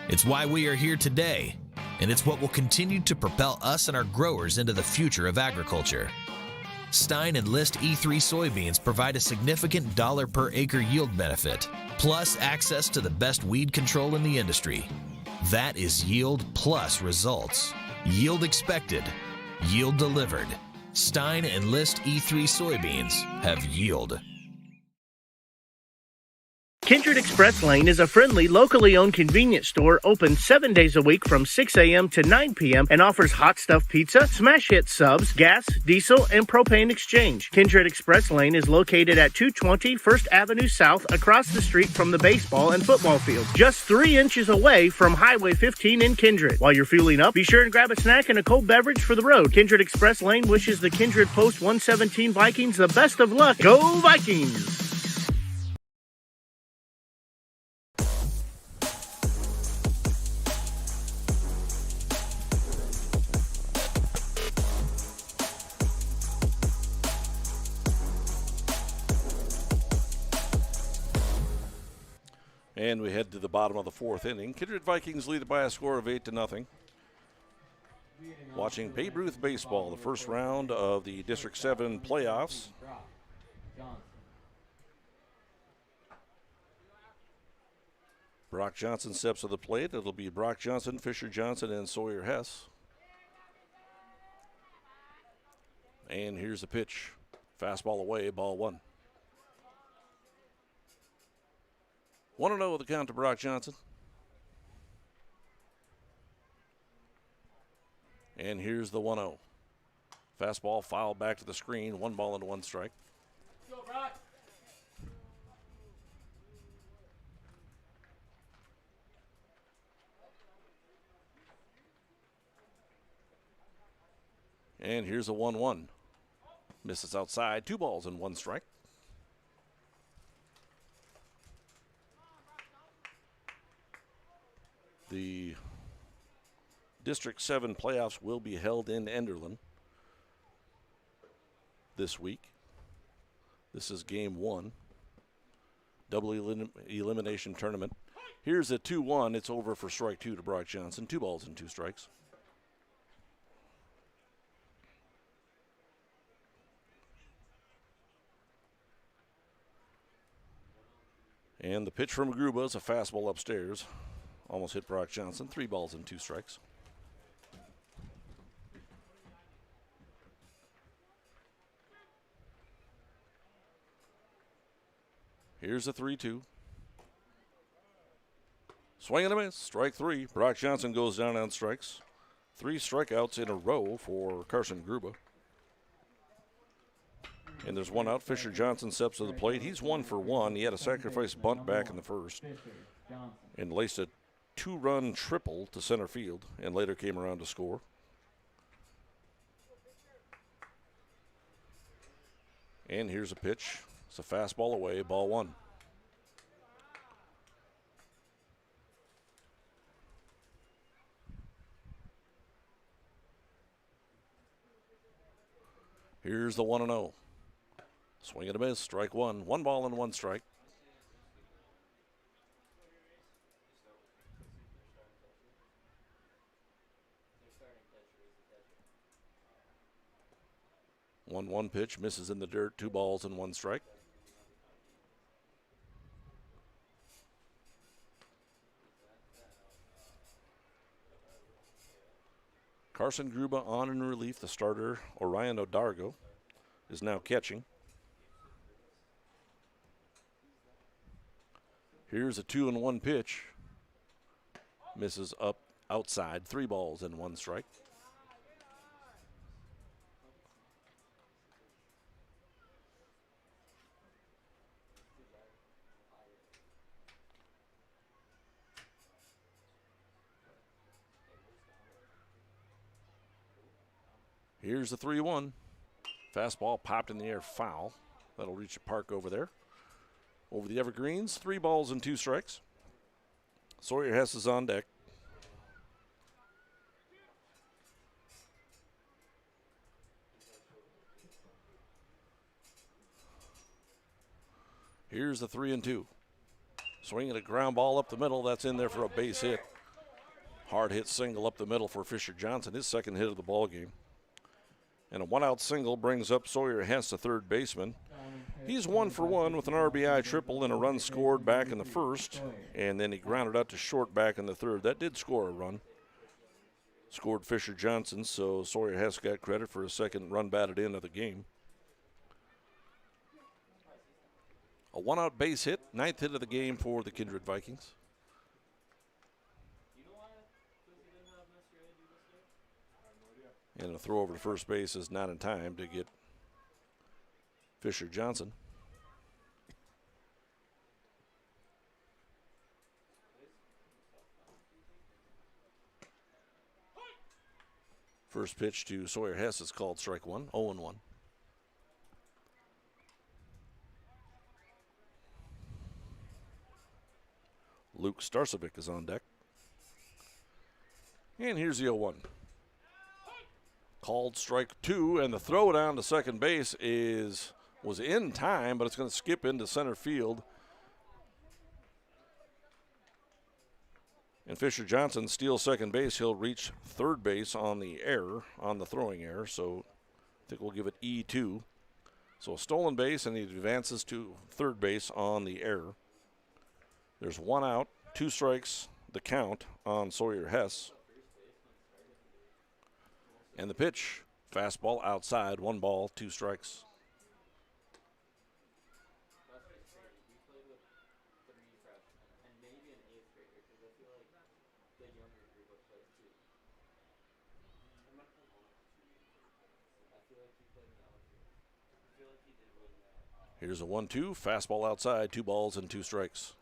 It's why we are here today, and it's what will continue to propel us and our growers into the future of agriculture. Stein Enlist E3 soybeans provide a significant dollar per acre yield benefit, plus access to the best weed control in the industry. That is yield plus results. Yield expected, yield delivered. Stein Enlist E3 soybeans have yield. Kindred Express Lane is a friendly, locally owned convenience store open 7 days a week from 6 a.m. to 9 p.m. and offers hot stuff pizza, smash hit subs, gas, diesel, and propane exchange. Kindred Express Lane is located at 220 First Avenue South across the street from the baseball and football field, just 3 inches away from Highway 15 in Kindred. While you're fueling up, be sure and grab a snack and a cold beverage for the road. Kindred Express Lane wishes the Kindred Post 117 Vikings the best of luck. Go Vikings! And we head to the bottom of the 4th inning. Kindred Vikings lead it by a score of 8-0. Watching Babe Ruth baseball, the first round of the District 7 playoffs. Brock Johnson steps to the plate. It'll be Brock Johnson, Fisher Johnson, and Sawyer Hess. And here's the pitch. Fastball away, ball 1. 1-0 the count to Brock Johnson. And here's the 1-0. Fastball fouled back to the screen. 1 ball and 1 strike. Go, Brock. And here's a 1-1. Misses outside. 2 balls and 1 strike. The District 7 playoffs will be held in Enderlin this week. This is game 1. Double elimination tournament. Here's a 2-1. It's over for strike 2 to Brock Johnson. 2 balls and 2 strikes. And the pitch from Gruba is a fastball upstairs. Almost hit Brock Johnson. 3 balls and 2 strikes. Here's a 3-2. Swing and a miss. Strike 3. Brock Johnson goes down on strikes. 3 strikeouts in a row for Carson Gruba. And there's 1 out. Fisher Johnson steps to the plate. He's 1 for 1. He had a sacrifice bunt back in the first and laced a 2-run triple to center field and later came around to score. And here's a pitch. It's a fastball away, ball 1. Here's the 1-0. Swing and a miss, strike 1. 1 ball and 1 strike. One pitch, misses in the dirt, 2 balls and 1 strike. Carson Gruba on in relief. The starter, Orion O'Dargo, is now catching. Here's a 2-1 pitch. Misses up outside. 3 balls and 1 strike. Here's the 3-1. Fastball popped in the air, foul. That'll reach the park over there. Over the evergreens, 3 balls and 2 strikes. Sawyer Hess is on deck. Here's the 3-2. Swinging a ground ball up the middle. That's in there for a base hit. Hard hit single up the middle for Fisher Johnson, his second hit of the ball game. And a 1-out single brings up Sawyer Hess, the third baseman. He's 1 for 1 with an RBI triple and a run scored back in the first. And then he grounded out to short back in the third. That did score a run. Scored Fisher Johnson, so Sawyer Hess got credit for his second run batted in of the game. A 1-out base hit, 9th hit of the game for the Kindred Vikings. And a throw over to first base is not in time to get Fisher Johnson. First pitch to Sawyer Hess is called strike 1, 0-1. Luke Starcevic is on deck. And here's the 0-1. Called strike 2, and the throw down to second base was in time, but it's going to skip into center field. And Fisher Johnson steals second base. He'll reach third base on the error, on the throwing error, so I think we'll give it E2. So a stolen base, and he advances to third base on the error. There's 1 out, 2 strikes, the count on Sawyer Hess. And the pitch, fastball outside, 1 ball, 2 strikes. Here's a 1-2, fastball outside, 2 balls and 2 strikes.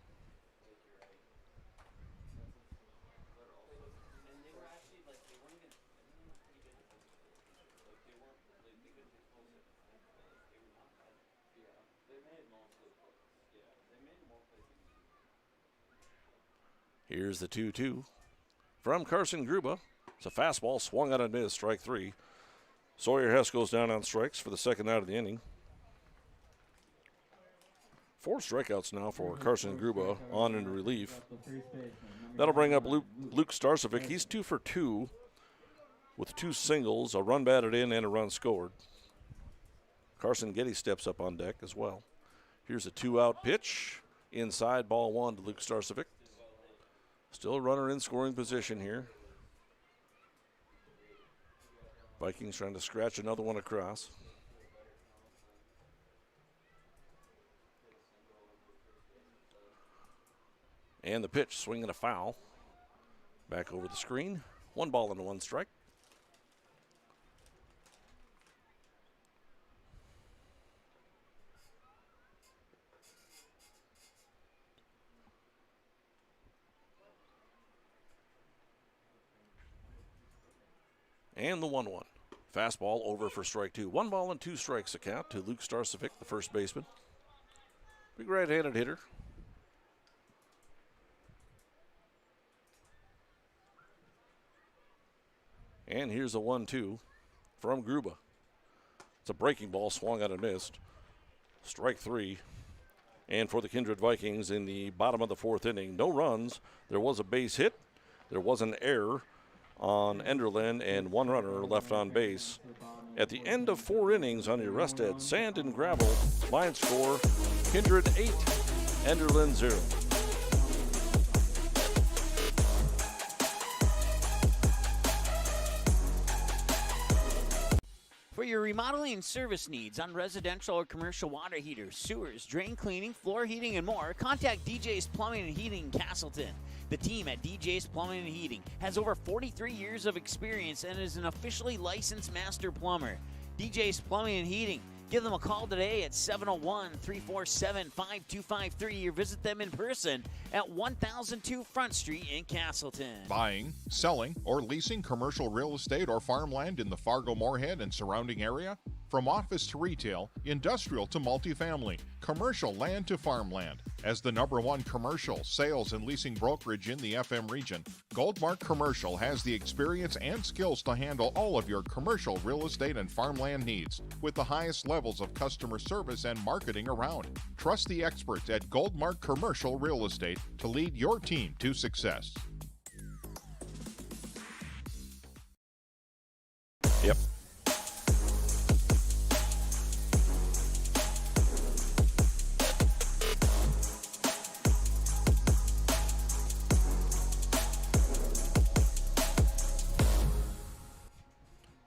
Here's the 2-2 from Carson Gruba. It's a fastball swung out and missed, strike 3. Sawyer Hess goes down on strikes for the second out of the inning. 4 strikeouts now for Carson Gruba on in relief. That'll bring up Luke Starcevic. He's 2 for 2 with 2 singles, a run batted in, and a run scored. Carson Getty steps up on deck as well. Here's a 2-out pitch. Inside, ball 1 to Luke Starcevic. Still a runner in scoring position here. Vikings trying to scratch another one across. And the pitch, swinging a foul. Back over the screen. 1 ball and 1 strike. And the 1-1. Fastball over for strike 2. 1 ball and 2 strikes the count to Luke Starcevic, the first baseman. Big right-handed hitter. And here's a 1-2 from Gruba. It's a breaking ball, swung out and missed. Strike 3. And for the Kindred Vikings in the bottom of the 4th inning, no runs. There was a base hit. There was an error on Enderlin and 1 runner left on base. At the end of 4 innings on your Rusted Sand and Gravel, line score, Kindred 8, Enderlin 0. For your remodeling and service needs on residential or commercial water heaters, sewers, drain cleaning, floor heating, and more, contact DJ's Plumbing and Heating in Castleton. The team at DJ's Plumbing and Heating has over 43 years of experience and is an officially licensed master plumber. DJ's Plumbing and Heating. Give them a call today at 701-347-5253 or visit them in person at 1002 Front Street in Castleton. Buying, selling, or leasing commercial real estate or farmland in the Fargo-Moorhead and surrounding area? From office to retail, industrial to multifamily, commercial land to farmland. As the #1 commercial, sales, and leasing brokerage in the FM region, Goldmark Commercial has the experience and skills to handle all of your commercial real estate and farmland needs with the highest levels of customer service and marketing around. Trust the experts at Goldmark Commercial Real Estate to lead your team to success. Yep.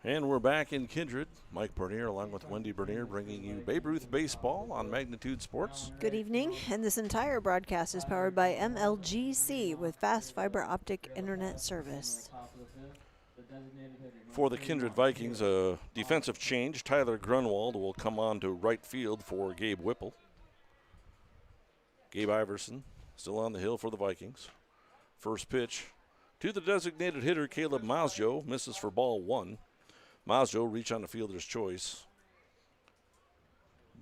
And we're back in Kindred. Mike Bernier along with Wendy Bernier bringing you Babe Ruth Baseball on Magnitude Sports. Good evening, and this entire broadcast is powered by MLGC with fast fiber optic internet service. For the Kindred Vikings, a defensive change. Tyler Grunwald will come on to right field for Gabe Whipple. Gabe Iverson still on the hill for the Vikings. First pitch to the designated hitter, Caleb Mazjo, misses for ball 1. Mazjo reach on the fielder's choice.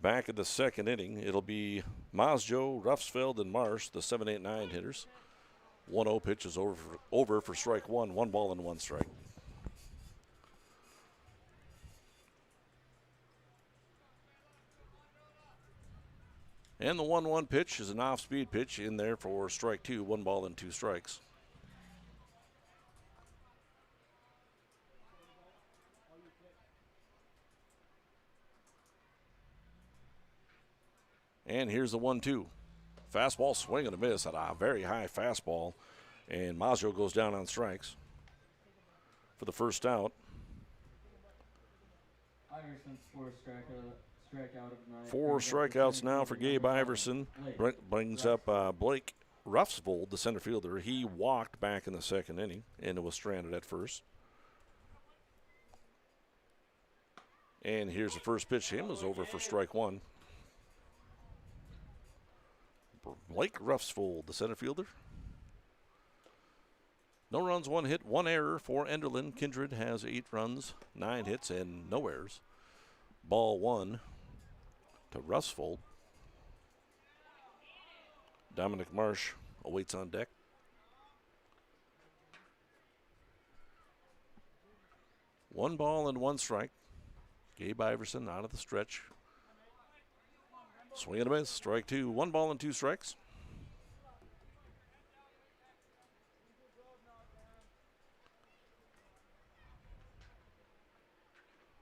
Back in the second inning, it'll be Mazjo, Ruffsfeld, and Marsh, the 7, 8, 9 hitters. 1-0 pitch is over for strike 1, 1 ball and 1 strike. And the 1-1 pitch is an off-speed pitch in there for strike 2, 1 ball and 2 strikes. And here's the 1-2. Fastball swing and a miss at a very high fastball. And Mazjo goes down on strikes for the first out. Iverson's strikeout of the night. 4 strikeouts now for Gabe Iverson. Brings up Blake Ruffsvold, the center fielder. He walked back in the second inning and was stranded at first. And here's the first pitch. Him was over for strike 1. Blake Ruffsvold, the center fielder. No runs, 1 hit, 1 error for Enderlin. Kindred has 8 runs, 9 hits, and no errors. Ball 1 to Ruffsvold. Dominic Marsh awaits on deck. One ball and 1 strike. Gabe Iverson out of the stretch. Swing and a miss, strike 2, 1 ball and 2 strikes.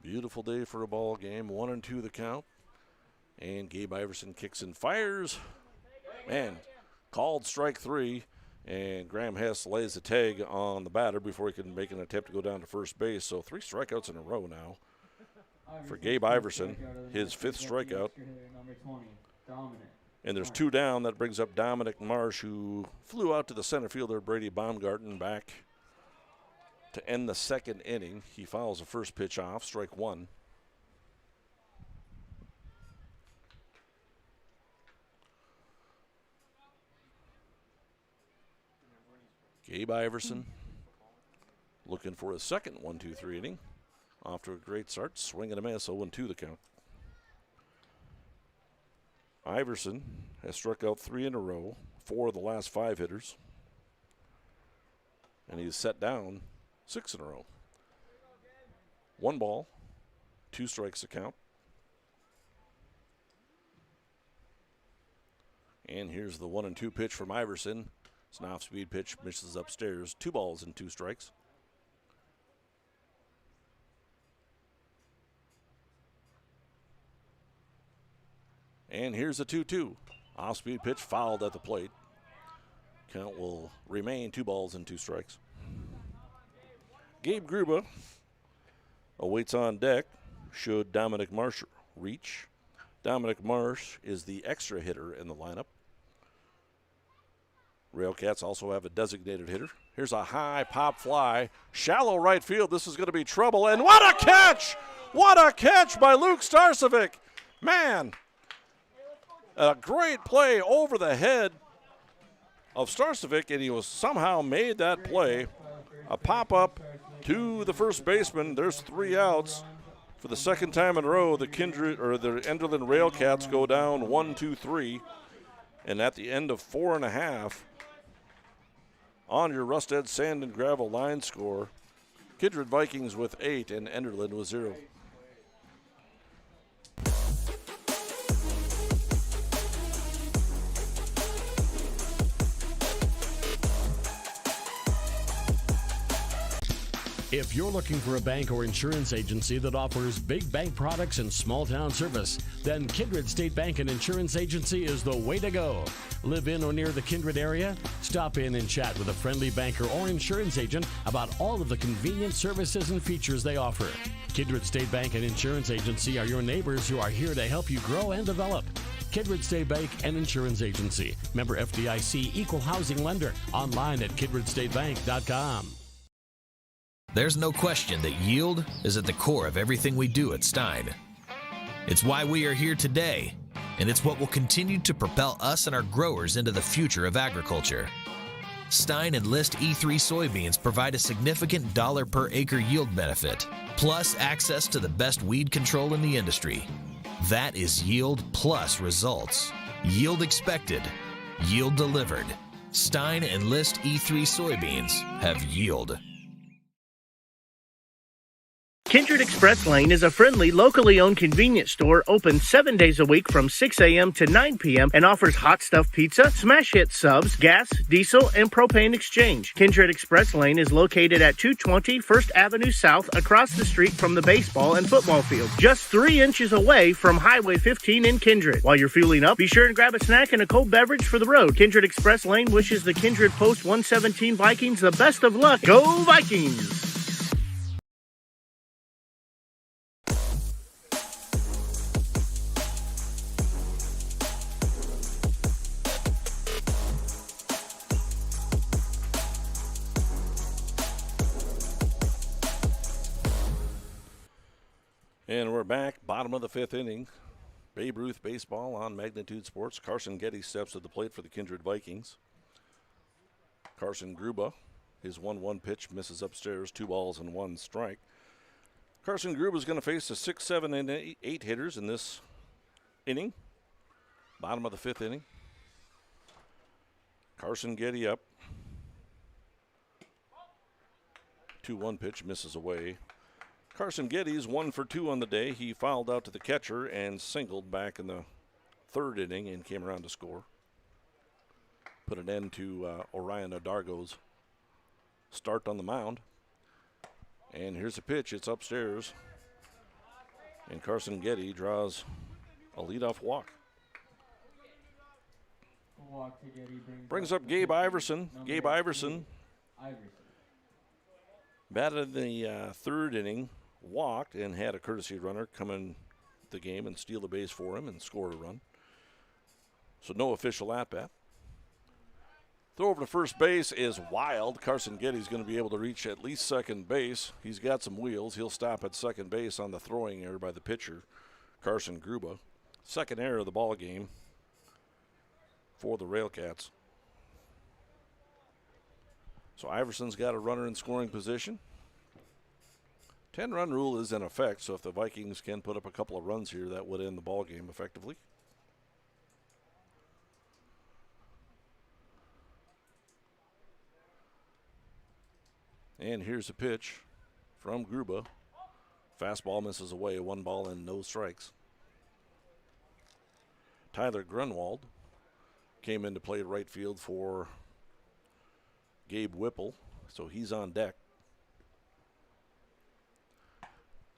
Beautiful day for a ball game, 1-2 the count. And Gabe Iverson kicks and fires. Man, called strike 3. And Graham Hess lays the tag on the batter before he can make an attempt to go down to first base. So 3 strikeouts in a row now for Gabe Iverson, his 5th strikeout. And there's 2 down. That brings up Dominic Marsh, who flew out to the center fielder, Brady Baumgarten, back to end the second inning. He fouls the first pitch off, strike 1. Gabe Iverson looking for his second 1-2-3 inning. Off to a great start, swing and a miss, 0-2 the count. Iverson has struck out 3 in a row, 4 of the last 5 hitters. And he's set down 6 in a row. 1 ball, 2 strikes to count. And here's the 1-2 pitch from Iverson. It's an off-speed pitch, misses upstairs. 2 balls and 2 strikes. And here's a 2-2. Off-speed pitch fouled at the plate. Count will remain 2 balls and 2 strikes. Gabe Gruba awaits on deck. should Dominic Marsh reach. Dominic Marsh is the extra hitter in the lineup. Railcats also have a designated hitter. Here's a high pop fly. Shallow right field. This is going to be trouble. And what a catch! What a catch by Luke Starcevic. Man, a great play over the head of Starcevic, and he was somehow made that play. A pop-up to the first baseman. There's 3 outs. For the second time in a row, the Enderlin Railcats go down 1-2-3. And at the end of 4.5, on your Rustad Sand and Gravel line score, Kindred Vikings with 8 and Enderlin with 0. If you're looking for a bank or insurance agency that offers big bank products and small town service, then Kindred State Bank and Insurance Agency is the way to go. Live in or near the Kindred area? Stop in and chat with a friendly banker or insurance agent about all of the convenient services and features they offer. Kindred State Bank and Insurance Agency are your neighbors who are here to help you grow and develop. Kindred State Bank and Insurance Agency. Member FDIC, Equal Housing Lender. Online at kindredstatebank.com. There's no question that yield is at the core of everything we do at Stein. It's why we are here today, and it's what will continue to propel us and our growers into the future of agriculture. Stein Enlist E3 soybeans provide a significant dollar per acre yield benefit, plus access to the best weed control in the industry. That is yield plus results. Yield expected, yield delivered. Stein Enlist E3 soybeans have yield. Kindred Express Lane is a friendly, locally owned convenience store open 7 days a week from 6 a.m. to 9 p.m. and offers hot stuff pizza, smash hit subs, gas, diesel, and propane exchange. Kindred Express Lane is located at 220 First Avenue South across the street from the baseball and football field, just 3 inches away from Highway 15 in Kindred. While you're fueling up, be sure and grab a snack and a cold beverage for the road. Kindred Express Lane wishes the Kindred Post 117 Vikings the best of luck. Go Vikings! And we're back, bottom of the 5th inning. Babe Ruth baseball on Magnitude Sports. Carson Getty steps to the plate for the Kindred Vikings. Carson Gruba, his 1-1 pitch misses upstairs, 2 balls and 1 strike. Carson Gruba is going to face the 6, 7, and 8 hitters in this inning. Bottom of the 5th inning. Carson Getty up. 2-1 pitch misses away. Carson Getty's 1 for 2 on the day. He fouled out to the catcher and singled back in the 3rd inning and came around to score. Put an end to Orion Adargo's start on the mound. And here's a pitch. It's upstairs. And Carson Getty draws a leadoff walk. Brings up Gabe Iverson. Gabe Iverson batted in the 3rd inning. Walked and had a courtesy runner come in the game and steal the base for him and score a run. So no official at-bat. Throw over to first base is wild. Carson Getty's going to be able to reach at least second base. He's got some wheels. He'll stop at second base on the throwing error by the pitcher, Carson Gruba. Second error of the ball game for the Railcats. So Iverson's got a runner in scoring position. 10-run rule is in effect, so if the Vikings can put up a couple of runs here, that would end the ball game effectively. And here's a pitch from Gruba. Fastball misses away, 1 ball and no strikes. Tyler Grunwald came in to play right field for Gabe Whipple, so he's on deck.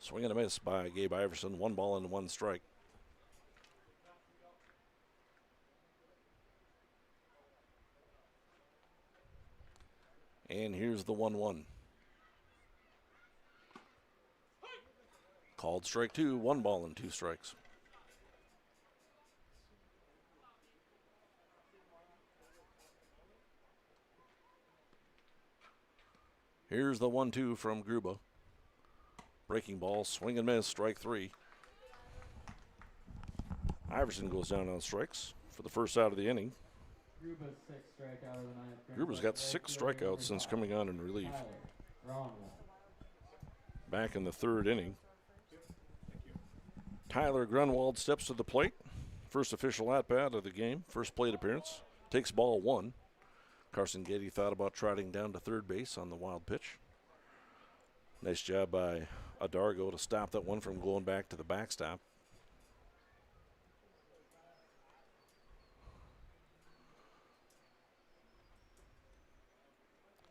Swing and a miss by Gabe Iverson. 1 ball and 1 strike. And here's the 1-1. Called strike 2, 1 ball and 2 strikes. Here's the 1-2 from Gruba. Breaking ball, swing and miss, strike 3. Iverson goes down on strikes for the first out of the inning. Gruba's 6th strikeout of the ninth. Gruba's got 6 strikeouts since coming on in relief. Back in the 3rd inning. Tyler Grunwald steps to the plate. First official at-bat of the game, first plate appearance. Takes ball 1. Carson Getty thought about trotting down to third base on the wild pitch. Nice job by Adargo to stop that one from going back to the backstop.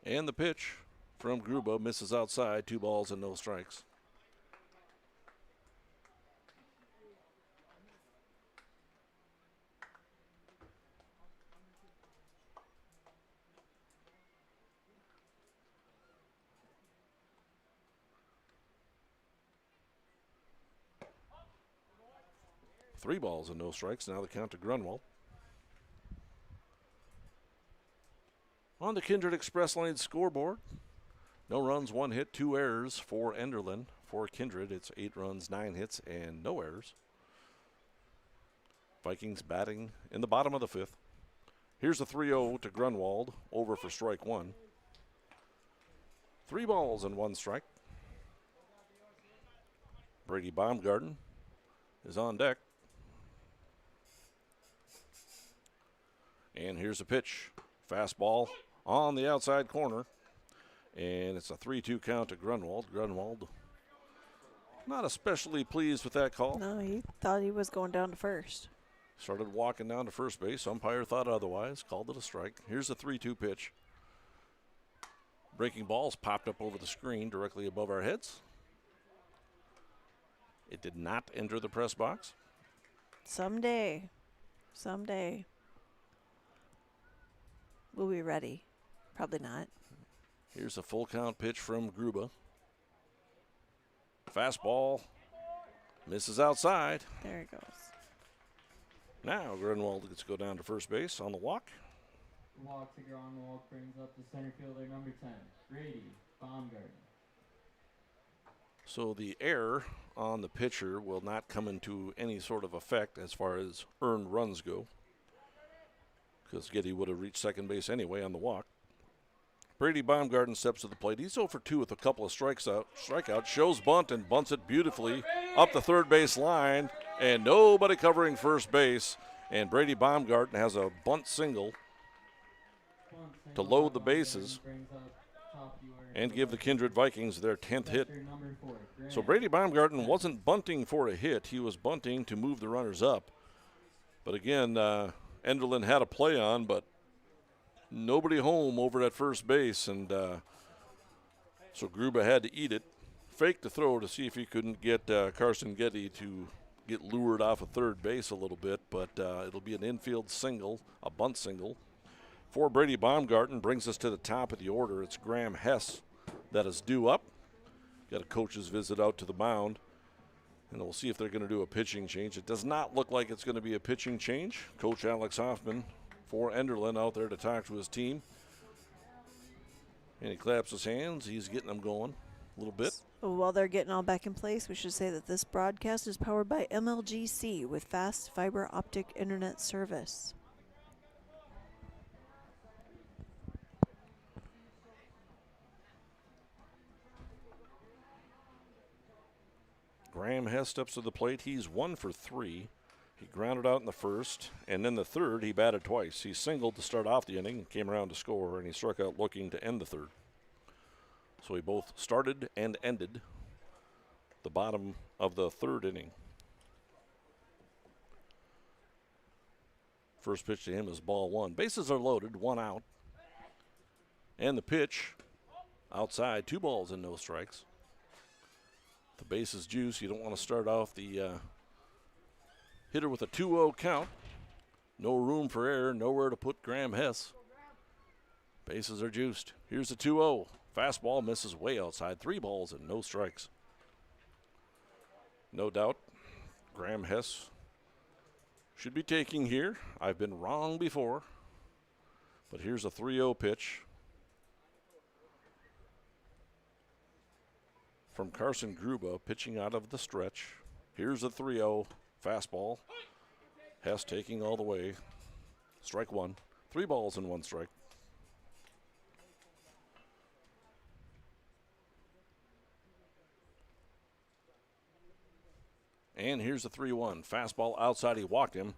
And the pitch from Gruba misses outside, 2 balls and no strikes. Three balls and no strikes. Now the count to Grunwald. On the Kindred Express Lane scoreboard, no runs, 1 hit, 2 errors for Enderlin. For Kindred, it's 8 runs, 9 hits, and no errors. Vikings batting in the bottom of the 5th. Here's the 3-0 to Grunwald, over for strike 1. 3 balls and 1 strike. Brady Baumgarten is on deck. And here's a pitch. Fastball on the outside corner. And it's a 3-2 count to Grunwald. Grunwald not especially pleased with that call. No, he thought he was going down to first. Started walking down to first base. Umpire thought otherwise. Called it a strike. Here's the 3-2 pitch. Breaking balls popped up over the screen directly above our heads. It did not enter the press box. Someday. We'll be ready. Probably not. Here's a full count pitch from Gruba. Fastball misses outside. There it goes. Now Grunwald gets to go down to first base on the walk. Walk to Grunwald brings up the center fielder number 10, Brady Baumgarten. So the error on the pitcher will not come into any sort of effect as far as earned runs go, because Getty would have reached second base anyway on the walk. Brady Baumgarten steps to the plate. He's 0 for 2 with a couple of strikeouts. Shows bunt and bunts it beautifully up the third base line, and nobody covering first base. And Brady Baumgarten has a bunt single to load the bases and give the Kindred Vikings their 10th hit. So Brady Baumgarten wasn't bunting for a hit. He was bunting to move the runners up. But again, Enderlin had a play on, but nobody home over at first base, and so Gruba had to eat it. Faked the throw to see if he couldn't get Carson Getty to get lured off of third base a little bit, but it'll be an infield single, a bunt single. For Brady Baumgarten brings us to the top of the order. It's Graham Hess that is due up. Got a coach's visit out to the mound, and we'll see if they're going to do a pitching change. It does not look like it's going to be a pitching change. Coach Alex Hoffman for Enderlin out there to talk to his team. And he claps his hands. He's getting them going a little bit. While they're getting all back in place, we should say that this broadcast is powered by MLGC with fast fiber optic internet service. Graham Hess steps to the plate. He's 1 for 3. He grounded out in the first, and then the third, he batted twice. He singled to start off the inning and came around to score, and he struck out looking to end the third. So he both started and ended the bottom of the third inning. First pitch to him is ball 1. Bases are loaded, 1 out. And the pitch outside, 2 balls and no strikes. The base is juice. You don't want to start off the hitter with a 2-0 count. No room for error. Nowhere to put Graham Hess. Bases are juiced. Here's the 2-0. Fastball misses way outside. 3 balls and no strikes. No doubt, Graham Hess should be taking here. I've been wrong before, but here's a 3-0 pitch from Carson Gruba, pitching out of the stretch. Here's a 3-0 fastball. Hess taking all the way. Strike one. 3 balls and 1 strike. And here's a 3-1. Fastball outside, he walked him.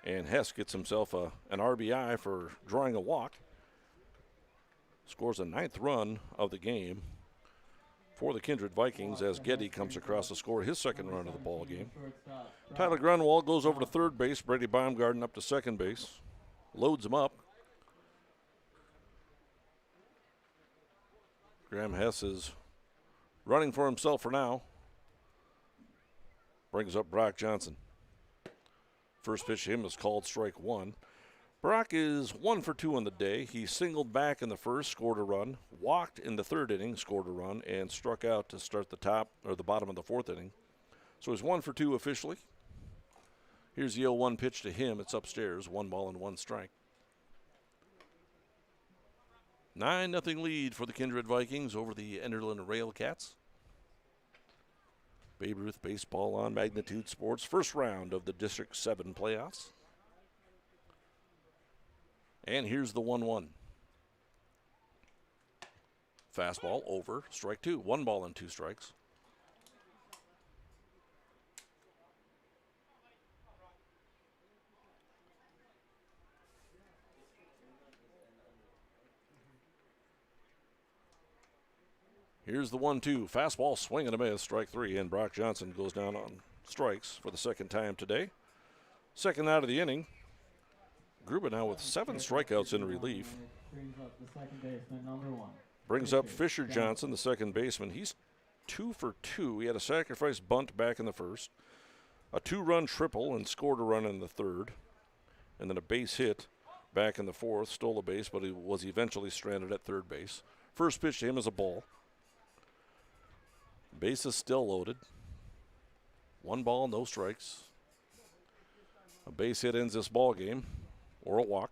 And Hess gets himself an RBI for drawing a walk. Scores a 9th run of the game for the Kindred Vikings as Getty comes across to score his 2nd run of the ball game. Tyler Grunwald goes over to 3rd base. Brady Baumgarten up to 2nd base. Loads him up. Graham Hess is running for himself for now. Brings up Brock Johnson. First pitch to him is called strike 1. Brock is 1 for 2 on the day. He singled back in the first, scored a run, walked in the 3rd inning, scored a run, and struck out to start the bottom of the 4th inning. So he's 1 for 2 officially. Here's the 0-1 pitch to him. It's upstairs, 1 ball and 1 strike. 9-0 lead for the Kindred Vikings over the Enderlin Railcats. Babe Ruth baseball on Magnitude Sports. First round of the District 7 playoffs. And here's the 1-1. Fastball over, strike 2. 1 ball and 2 strikes. Here's the 1-2. Fastball swing and a miss, strike 3, and Brock Johnson goes down on strikes for the 2nd time today. 2nd out of the inning. Gruba now with 7 strikeouts in relief. Brings up Fisher Johnson, the 2nd baseman. He's 2 for 2. He had a sacrifice bunt back in the first, a 2-run triple and scored a run in the 3rd, and then a base hit back in the 4th. Stole a base, but he was eventually stranded at 3rd base. First pitch to him is a ball. Base is still loaded. 1 ball, no strikes. A base hit ends this ball game, or a walk.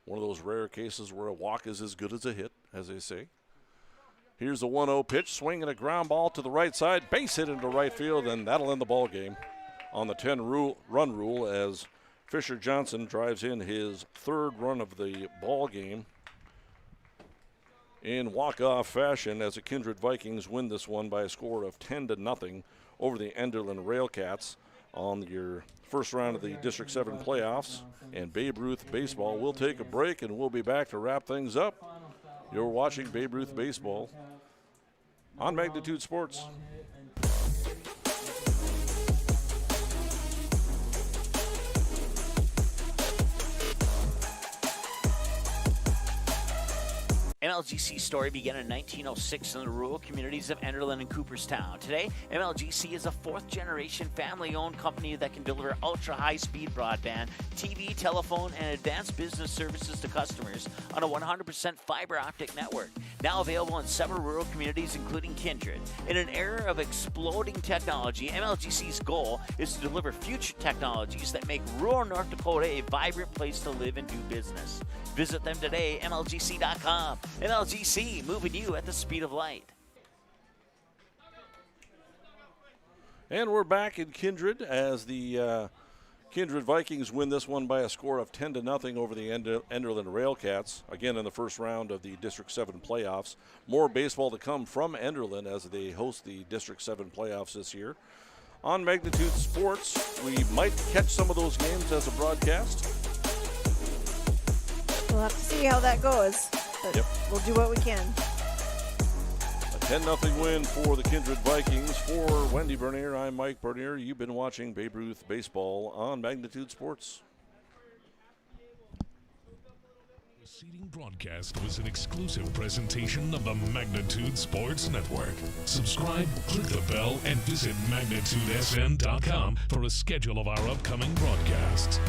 One of those rare cases where a walk is as good as a hit, as they say. Here's a 1-0 pitch, swing and a ground ball to the right side. Base hit into right field, and that'll end the ball game on the 10-run rule as Fisher Johnson drives in his 3rd run of the ball game in walk-off fashion as the Kindred Vikings win this one by a score of 10-0 over the Enderlin Railcats on your first round of the District 7 playoffs. And Babe Ruth baseball will take a break, and we'll be back to wrap things up. You're watching Babe Ruth baseball on Magnitude Sports. MLGC story began in 1906 in the rural communities of Enderlin and Cooperstown. Today, MLGC is a 4th-generation family-owned company that can deliver ultra-high-speed broadband, TV, telephone, and advanced business services to customers on a 100% fiber optic network. Now available in several rural communities, including Kindred. In an era of exploding technology, MLGC's goal is to deliver future technologies that make rural North Dakota a vibrant place to live and do business. Visit them today, MLGC.com. MLGC, moving you at the speed of light. And we're back in Kindred as the Kindred Vikings win this one by a score of 10-0 over the Enderlin Railcats, again in the first round of the District 7 playoffs. More baseball to come from Enderlin as they host the District 7 playoffs this year. On Magnitude Sports, we might catch some of those games as a broadcast. We'll have to see how that goes. But we'll do what we can. A 10-0 win for the Kindred Vikings. For Wendy Bernier, I'm Mike Bernier. You've been watching Babe Ruth Baseball on Magnitude Sports. The preceding broadcast was an exclusive presentation of the Magnitude Sports Network. Subscribe, click the bell, and visit MagnitudeSN.com for a schedule of our upcoming broadcasts.